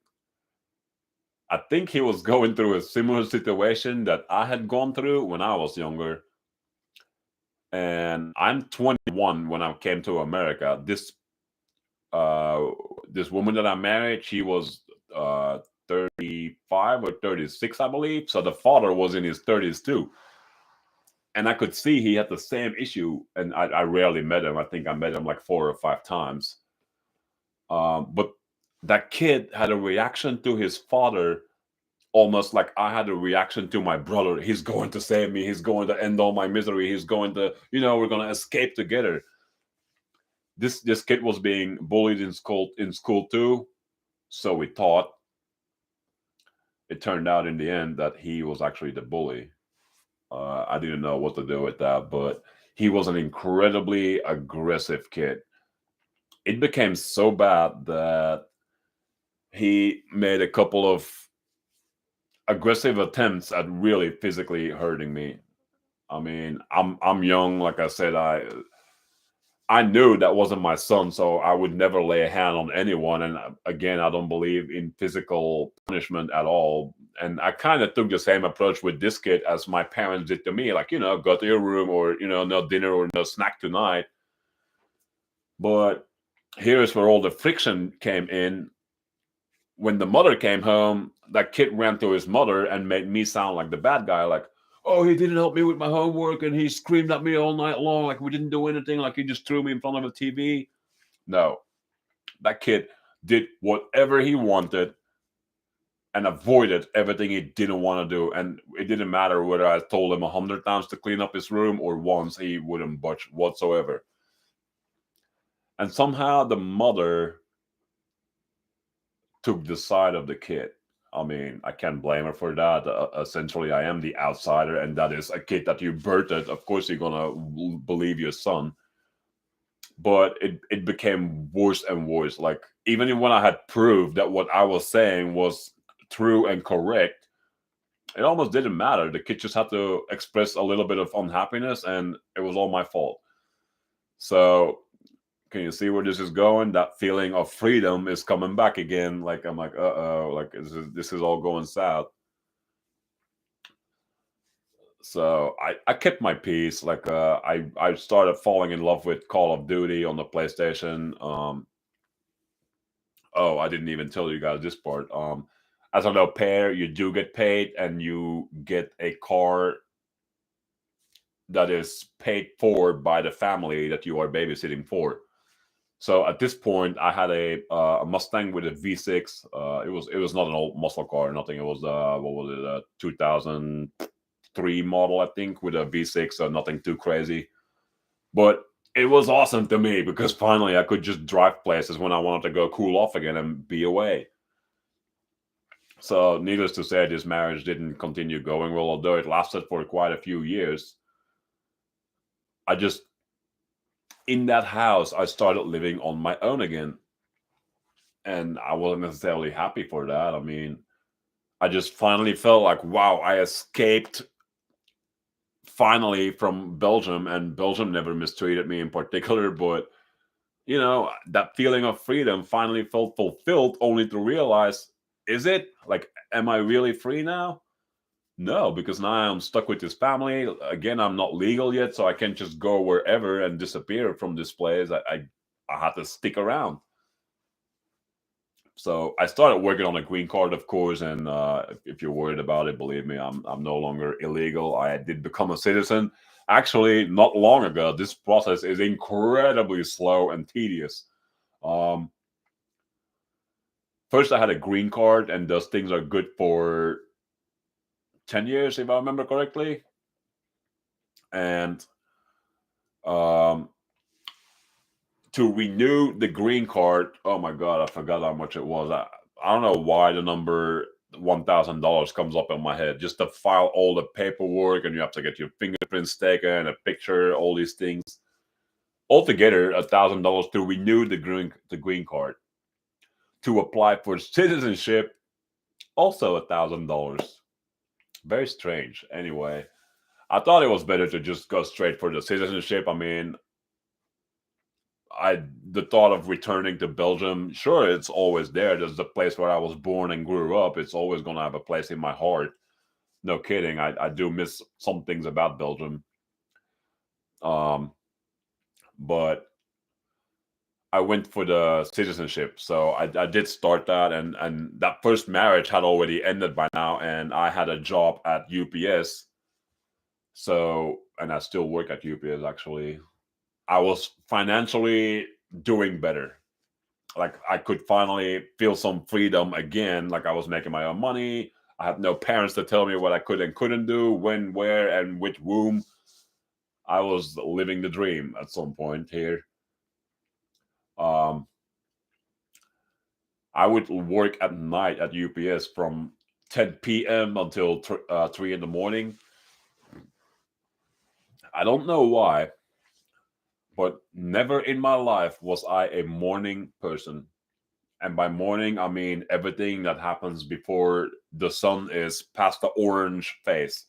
I think he was going through a similar situation that I had gone through when I was younger. And I'm 21 when I came to America. Uh, this woman that I married, she was 35 or 36, I believe. So the father was in his 30s too. And I could see he had the same issue. And I rarely met him. I think I met him like 4 or 5 times. But that kid had a reaction to his father almost like I had a reaction to my brother. He's going to save me. He's going to end all my misery. He's going to, we're going to escape together. This kid was being bullied in school too. So we thought. It turned out in the end that he was actually the bully. I didn't know what to do with that, but he was an incredibly aggressive kid. It became so bad that he made a couple of aggressive attempts at really physically hurting me. I mean, I'm young, like I said, I knew that wasn't my son, so I would never lay a hand on anyone. And again, I don't believe in physical punishment at all. And I kind of took the same approach with this kid as my parents did to me, like, go to your room or, no dinner or no snack tonight. But here's where all the friction came in. When the mother came home, that kid ran to his mother and made me sound like the bad guy, like, oh, he didn't help me with my homework and he screamed at me all night long, like we didn't do anything, like he just threw me in front of a TV. No, that kid did whatever he wanted and avoided everything he didn't want to do. And it didn't matter whether I told him 100 times to clean up his room or once, he wouldn't budge whatsoever. And somehow the mother took the side of the kid. I mean, I can't blame her for that. Essentially, I am the outsider, and that is a kid that you birthed. Of course, you're gonna believe your son. But it became worse and worse. Like even when I had proved that what I was saying was true and correct, it almost didn't matter. The kid just had to express a little bit of unhappiness, and it was all my fault. So can you see where this is going? That feeling of freedom is coming back again. Like I'm like, like this is all going south. So I kept my peace. Like I started falling in love with Call of Duty on the PlayStation. Oh, I didn't even tell you guys this part. As an au pair, you do get paid, and you get a car that is paid for by the family that you are babysitting for. So at this point, I had a Mustang with a V6. It was not an old muscle car or nothing. It was what was it, a 2003 model, I think, with a V6. So nothing too crazy. But it was awesome to me because finally I could just drive places when I wanted to go cool off again and be away. So, needless to say, this marriage didn't continue going well, although it lasted for quite a few years. I just, in that house, I started living on my own again. And I wasn't necessarily happy for that. I mean, I just finally felt like, wow, I escaped finally from Belgium, and Belgium never mistreated me in particular, but that feeling of freedom finally felt fulfilled only to realize, is it? Like, am I really free now? No, because now I'm stuck with this family. Again, I'm not legal yet, so I can't just go wherever and disappear from this place. I had to stick around. So I started working on a green card, of course, and if you're worried about it, believe me, I'm no longer illegal. I did become a citizen. Actually, not long ago. This process is incredibly slow and tedious. Um, First, I had a green card, and those things are good for 10 years, if I remember correctly. And um, to renew the green card, oh my god, I forgot how much it was. I don't know why the number $1,000 comes up in my head. Just to file all the paperwork, and you have to get your fingerprints taken, a picture, all these things. Altogether, $1,000 to renew the green card. To apply for citizenship, also $1,000. Very strange. Anyway, I thought it was better to just go straight for the citizenship. I mean, the thought of returning to Belgium, sure, it's always there. There's the place where I was born and grew up. It's always gonna have a place in my heart. No kidding. I do miss some things about Belgium. Um, but I went for the citizenship. So I did start that, and that first marriage had already ended by now, and I had a job at UPS. So, and I still work at UPS actually. I was financially doing better. Like, I could finally feel some freedom again. Like, I was making my own money. I had no parents to tell me what I could and couldn't do, when, where, and which room. I was living the dream at some point here. Um, I would work at night at UPS from 10 p.m. until 3 in the morning. I don't know why, but never in my life was I a morning person. And by morning, I mean everything that happens before the sun is past the orange phase.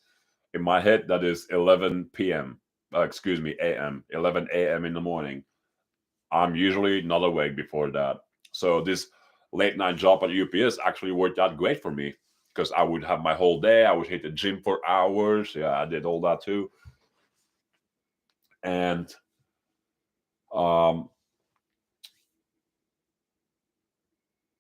In my head, that is 11 p.m. Excuse me, a.m. 11 a.m. in the morning. I'm usually not awake before that. So this late night job at UPS actually worked out great for me because I would have my whole day. I would hit the gym for hours. Yeah, I did all that too. And um,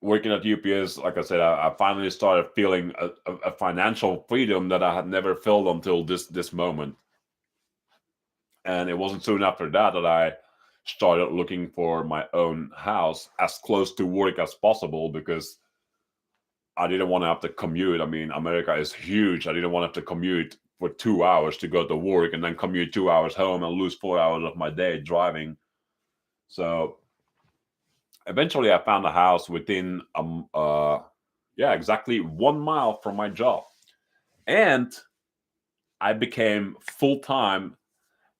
working at UPS, like I said, I finally started feeling a financial freedom that I had never felt until this moment. And it wasn't soon after that I started looking for my own house as close to work as possible because I didn't want to have to commute. I mean, America is huge. I didn't want to have to commute for 2 hours to go to work and then commute 2 hours home and lose 4 hours of my day driving. So eventually I found a house within yeah, exactly 1 mile from my job. And I became full time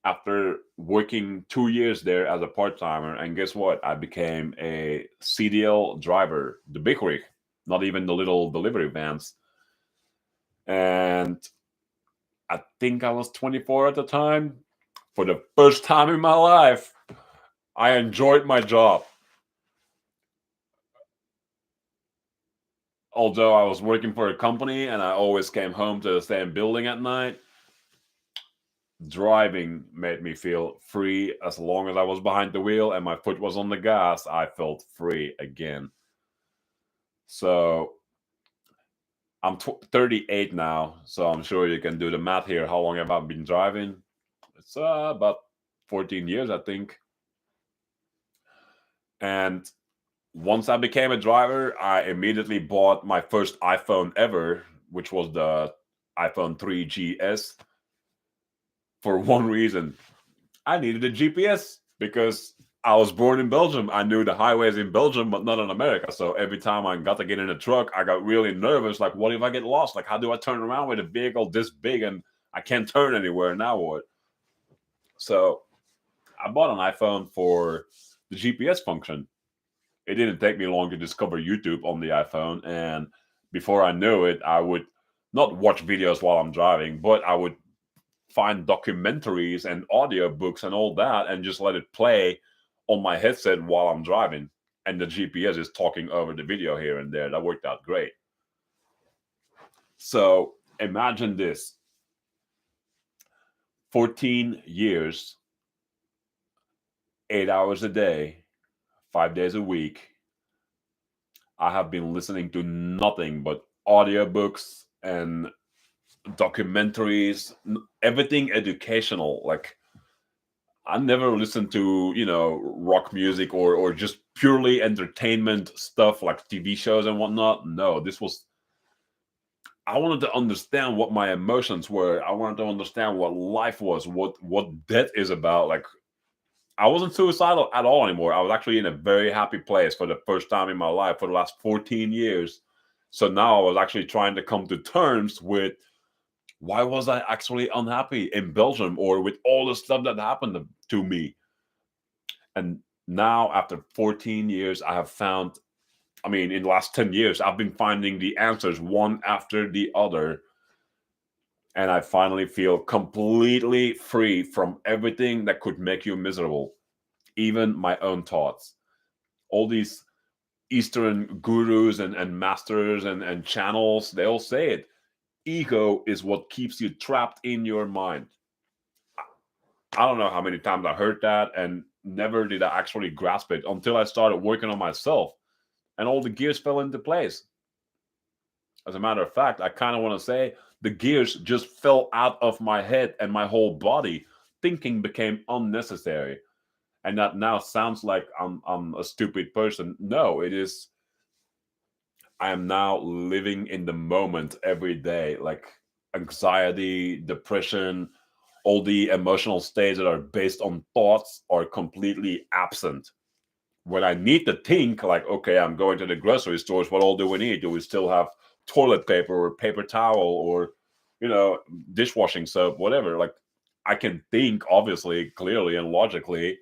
after working 2 years there as a part timer. And guess what? I became a CDL driver, the big rig, not even the little delivery vans. And I think I was 24 at the time. For the first time in my life, I enjoyed my job. Although I was working for a company and I always came home to the same building at night, driving made me feel free. As long as I was behind the wheel and my foot was on the gas, I felt free again. So I'm 38 now, so I'm sure you can do the math here. How long have I been driving? It's about 14 years, I think. And once I became a driver, I immediately bought my first iPhone ever, which was the iPhone 3GS, for one reason. I needed a GPS. because I was born in Belgium. I knew the highways in Belgium, but not in America. So every time I got to get in a truck, I got really nervous. Like, what if I get lost? Like, how do I turn around with a vehicle this big and I can't turn anywhere? Now what? So I bought an iPhone for the GPS function. It didn't take me long to discover YouTube on the iPhone. And before I knew it, I would not watch videos while I'm driving, but I would find documentaries and audiobooks and all that and just let it play on my headset while I'm driving. And the GPS is talking over the video here and there. That worked out great. So imagine this: 14 years, 8 hours a day, 5 days a week. I have been listening to nothing but audiobooks and documentaries, everything educational. Like, I never listened to, rock music or just purely entertainment stuff like TV shows and whatnot. No, this was, I wanted to understand what my emotions were. I wanted to understand what life was, what death is about. Like, I wasn't suicidal at all anymore. I was actually in a very happy place for the first time in my life for the last 14 years. So now I was actually trying to come to terms with, why was I actually unhappy in Belgium or with all the stuff that happened to me? And now, after 14 years, I have found, I mean, in the last 10 years, I've been finding the answers one after the other. And I finally feel completely free from everything that could make you miserable, even my own thoughts. All these Eastern gurus and masters and channels, they all say it. Ego is what keeps you trapped in your mind. I don't know how many times I heard that, and never did I actually grasp it until I started working on myself and all the gears fell into place. As a matter of fact, I kind of want to say the gears just fell out of my head and my whole body. Thinking became unnecessary. And that now sounds like I'm a stupid person. No, it is. I am now living in the moment every day. Like, anxiety, depression, all the emotional states that are based on thoughts are completely absent. When I need to think, like, okay, I'm going to the grocery stores, what all do we need? Do we still have toilet paper or paper towel or, dishwashing soap, whatever? Like, I can think, obviously, clearly and logically,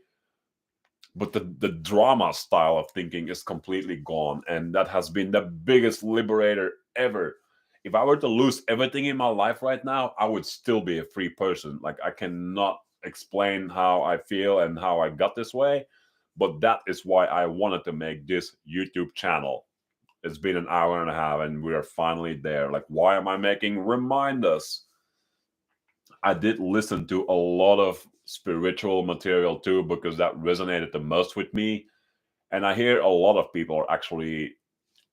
but the drama style of thinking is completely gone. And that has been the biggest liberator ever. If I were to lose everything in my life right now, I would still be a free person. Like, I cannot explain how I feel and how I got this way, but that is why I wanted to make this YouTube channel. It's been an hour and a half and we are finally there. Like, why am I making Remind Us? I did listen to a lot of spiritual material too, because that resonated the most with me. And I hear a lot of people are actually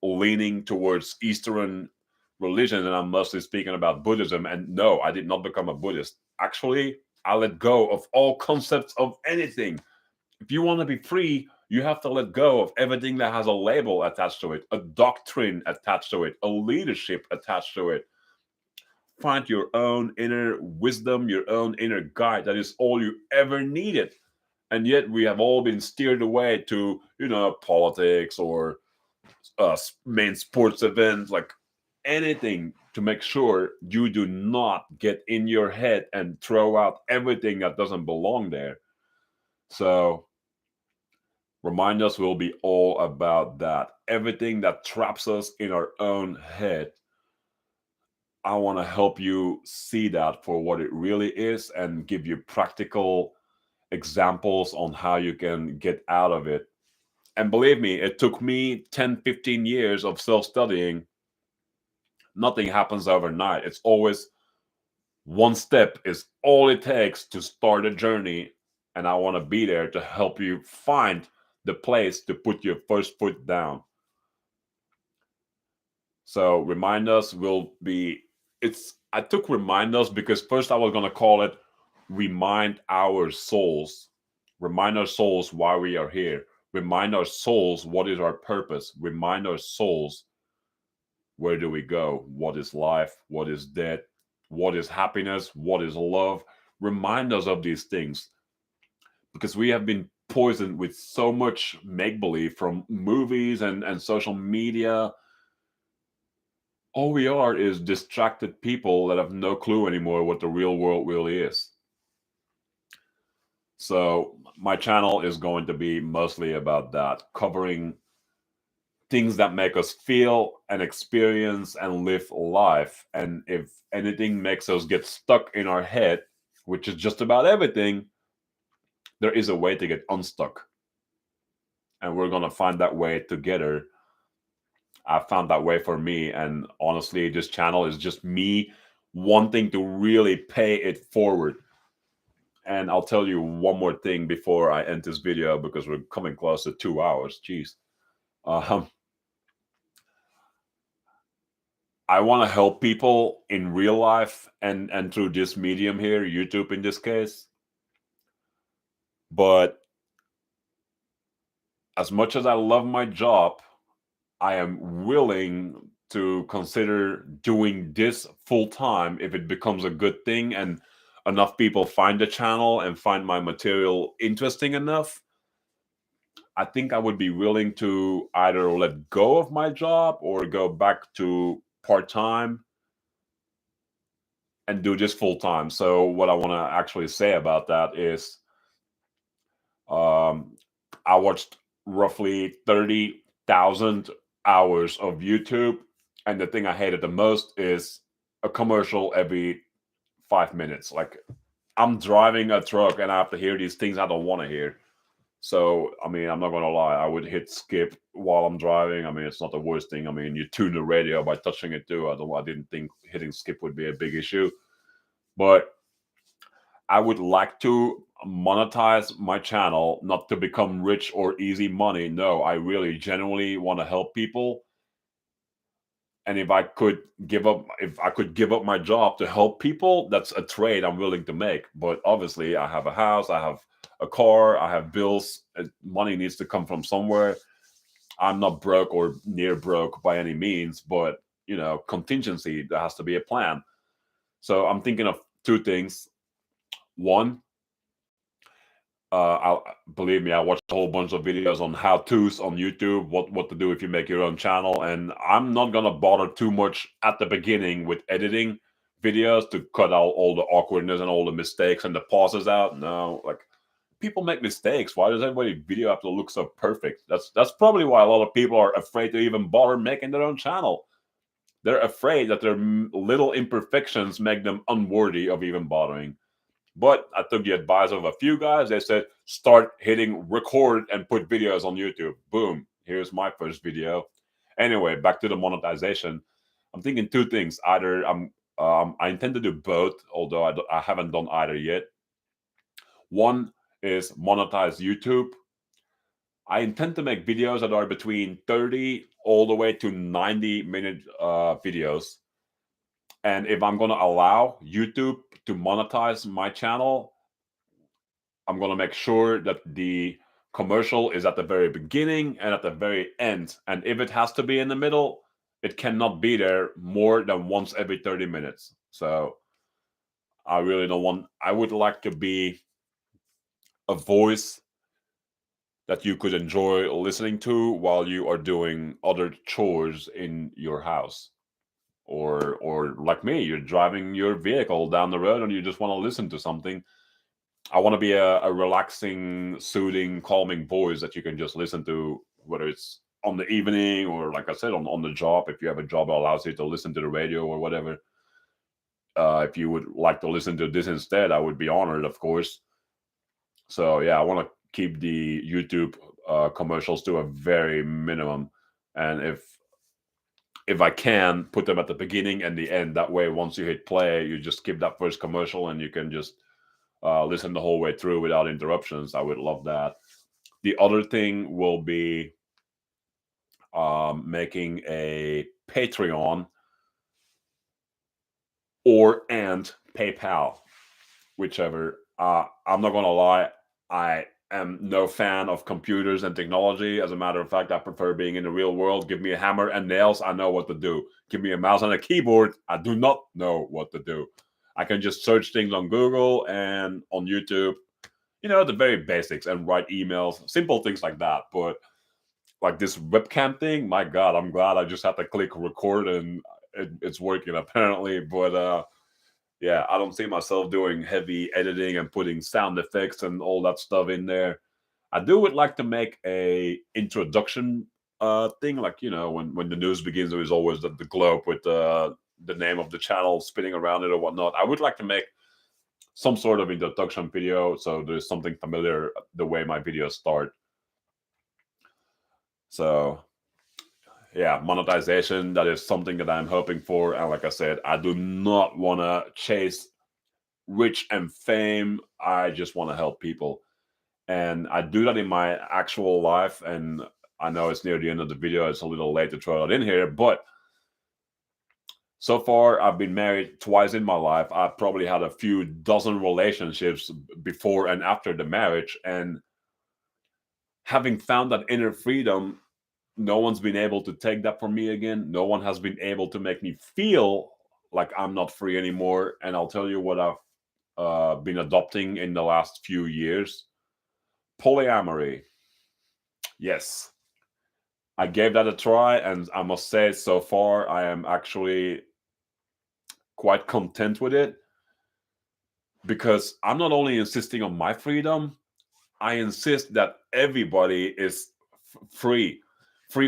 leaning towards Eastern religion, and I'm mostly speaking about Buddhism. And no, I did not become a Buddhist. Actually, I let go of all concepts of anything. If you want to be free, you have to let go of everything that has a label attached to it, a doctrine attached to it, a leadership attached to it. Find your own inner wisdom, your own inner guide. That is all you ever needed. And yet we have all been steered away to, politics or main sports events, like anything to make sure you do not get in your head and throw out everything that doesn't belong there. So, Remind Us will be all about that. Everything that traps us in our own head. I want to help you see that for what it really is and give you practical examples on how you can get out of it. And believe me, it took me 10, 15 years of self studying. Nothing happens overnight. It's always one step, is all it takes to start a journey. And I want to be there to help you find the place to put your first foot down. So Remind Us will be, I took Remind Us because first I was going to call it Remind Our Souls. Remind our souls why we are here. Remind our souls what is our purpose. Remind our souls, where do we go? What is life? What is death? What is happiness? What is love? Remind us of these things. because we have been poisoned with so much make believe from movies and social media. All we are is distracted people that have no clue anymore what the real world really is. So my channel is going to be mostly about that, covering things that make us feel and experience and live life. And if anything makes us get stuck in our head, which is just about everything, there is a way to get unstuck. And we're going to find that way together. I found that way for me. And honestly, this channel is just me wanting to really pay it forward. And I'll tell you one more thing before I end this video, because we're coming close to 2 hours. Jeez. Um, I want to help people in real life and through this medium here, YouTube in this case. But as much as I love my job, I am willing to consider doing this full time if it becomes a good thing and enough people find the channel and find my material interesting enough. I think I would be willing to either let go of my job or go back to part time and do this full time. So, what I want to actually say about that is um, I watched roughly 30,000 hours of YouTube. And the thing I hated the most is a commercial every 5 minutes. Like, I'm driving a truck and I have to hear these things I don't want to hear. So, I mean, I'm not going to lie. I would hit skip while I'm driving. I mean, it's not the worst thing. I mean, you tune the radio by touching it too. I didn't think hitting skip would be a big issue. But I would like to monetize my channel, not to become rich or easy money. No, I really genuinely want to help people. And if I could give up my job to help people, that's a trade I'm willing to make. But obviously, I have a house, I have a car, I have bills. Money needs to come from somewhere. I'm not broke or near broke by any means, but contingency, there has to be a plan. So I'm thinking of two things. One, believe me, I watched a whole bunch of videos on how-tos on YouTube, what to do if you make your own channel, and I'm not gonna bother too much at the beginning with editing videos to cut out all the awkwardness and all the mistakes and the pauses out. No, like, people make mistakes. Why does everybody video have to look so perfect? That's probably why a lot of people are afraid to even bother making their own channel. They're afraid that their little imperfections make them unworthy of even bothering. But I took the advice of a few guys. They said, start hitting record and put videos on YouTube. Boom. Here's my first video. Anyway, back to the monetization. I'm thinking two things. Either I intend to do both, although I haven't done either yet. One is monetize YouTube. I intend to make videos that are between 30 all the way to 90-minute videos. And if I'm going to allow YouTube to monetize my channel, I'm going to make sure that the commercial is at the very beginning and at the very end. And if it has to be in the middle, it cannot be there more than once every 30 minutes. So I really don't want, I would like to be a voice that you could enjoy listening to while you are doing other chores in your house. Or like me, you're driving your vehicle down the road and you just want to listen to something. I want to be a relaxing, soothing, calming voice that you can just listen to, whether it's on the evening or, like I said, on the job. If you have a job that allows you to listen to the radio or whatever. If you would like to listen to this instead, I would be honored, of course. So yeah, I want to keep the YouTube commercials to a very minimum, and if I can, put them at the beginning and the end. That way, once you hit play, you just skip that first commercial and you can just listen the whole way through without interruptions. I would love that. The other thing will be making a Patreon and PayPal, whichever. I'm not gonna lie, I am no fan of computers and technology. As a matter of fact, I prefer being in the real world. Give me a hammer and nails, I know what to do. Give me a mouse and a keyboard, I do not know what to do. I can just search things on Google and on YouTube. the very basics, and write emails, simple things like that. But like this webcam thing, my God, I'm glad I just had to click record and it's working apparently. But yeah, I don't see myself doing heavy editing and putting sound effects and all that stuff in there. I do would like to make a introduction thing, like when the news begins, there is always the globe with the name of the channel spinning around it or whatnot. I would like to make some sort of introduction video so there's something familiar the way my videos start. So yeah, monetization, that is something that I'm hoping for. And like I said, I do not want to chase rich and fame. I just want to help people. And I do that in my actual life. And I know it's near the end of the video. It's a little late to throw that in here. But so far, I've been married twice in my life. I've probably had a few dozen relationships before and after the marriage. And having found that inner freedom, no one's been able to take that from me again. No one has been able to make me feel like I'm not free anymore. And I'll tell you what I've been adopting in the last few years: polyamory. Yes, I gave that a try, and I must say, so far, I am actually quite content with it, because I'm not only insisting on my freedom, I insist that everybody is free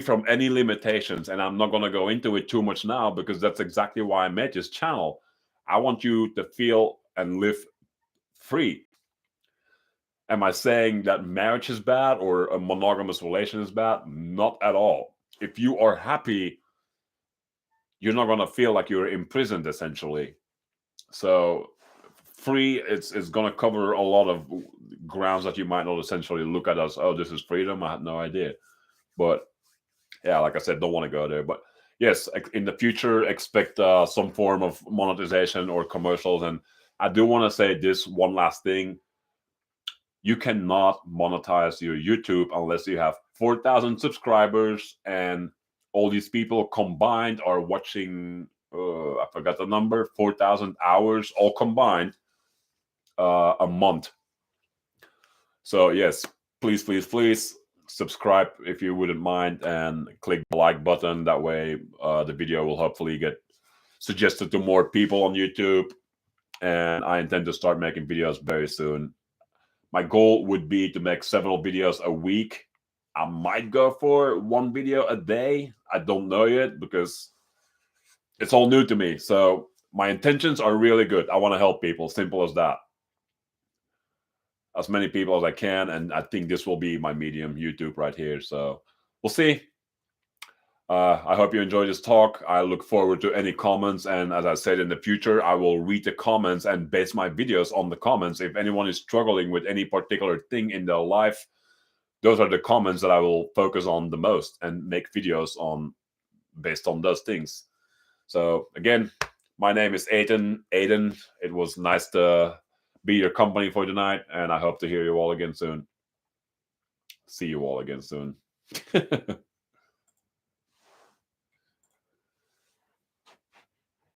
from any limitations. And I'm not going to go into it too much now, because that's exactly why I made this channel. I want you to feel and live free. Am I saying that marriage is bad or a monogamous relation is bad? Not at all. If you are happy, you're not going to feel like you're imprisoned, essentially. So free, it's going to cover a lot of grounds that you might not essentially look at as, oh, this is freedom. I had no idea. But yeah, like I said, don't want to go there. But yes, in the future, expect some form of monetization or commercials. And I do want to say this one last thing: you cannot monetize your YouTube unless you have 4,000 subscribers, and all these people combined are watching, I forgot the number, 4,000 hours all combined a month. So yes, please subscribe if you wouldn't mind, and click the like button. That way the video will hopefully get suggested to more people on YouTube. And I intend to start making videos very soon. My goal would be to make several videos a week. I might go for one video a day. I don't know yet, because it's all new to me. So my intentions are really good. I want to help people. Simple as that. As many people as I can. And I think this will be my medium, YouTube, right here. So we'll see. I hope you enjoyed this talk. I look forward to any comments. And as I said, in the future, I will read the comments and base my videos on the comments. If anyone is struggling with any particular thing in their life, those are the comments that I will focus on the most and make videos on based on those things. So again, my name is Aiden. It was nice to be your company for tonight, and I hope to hear you all again soon. See you all again soon.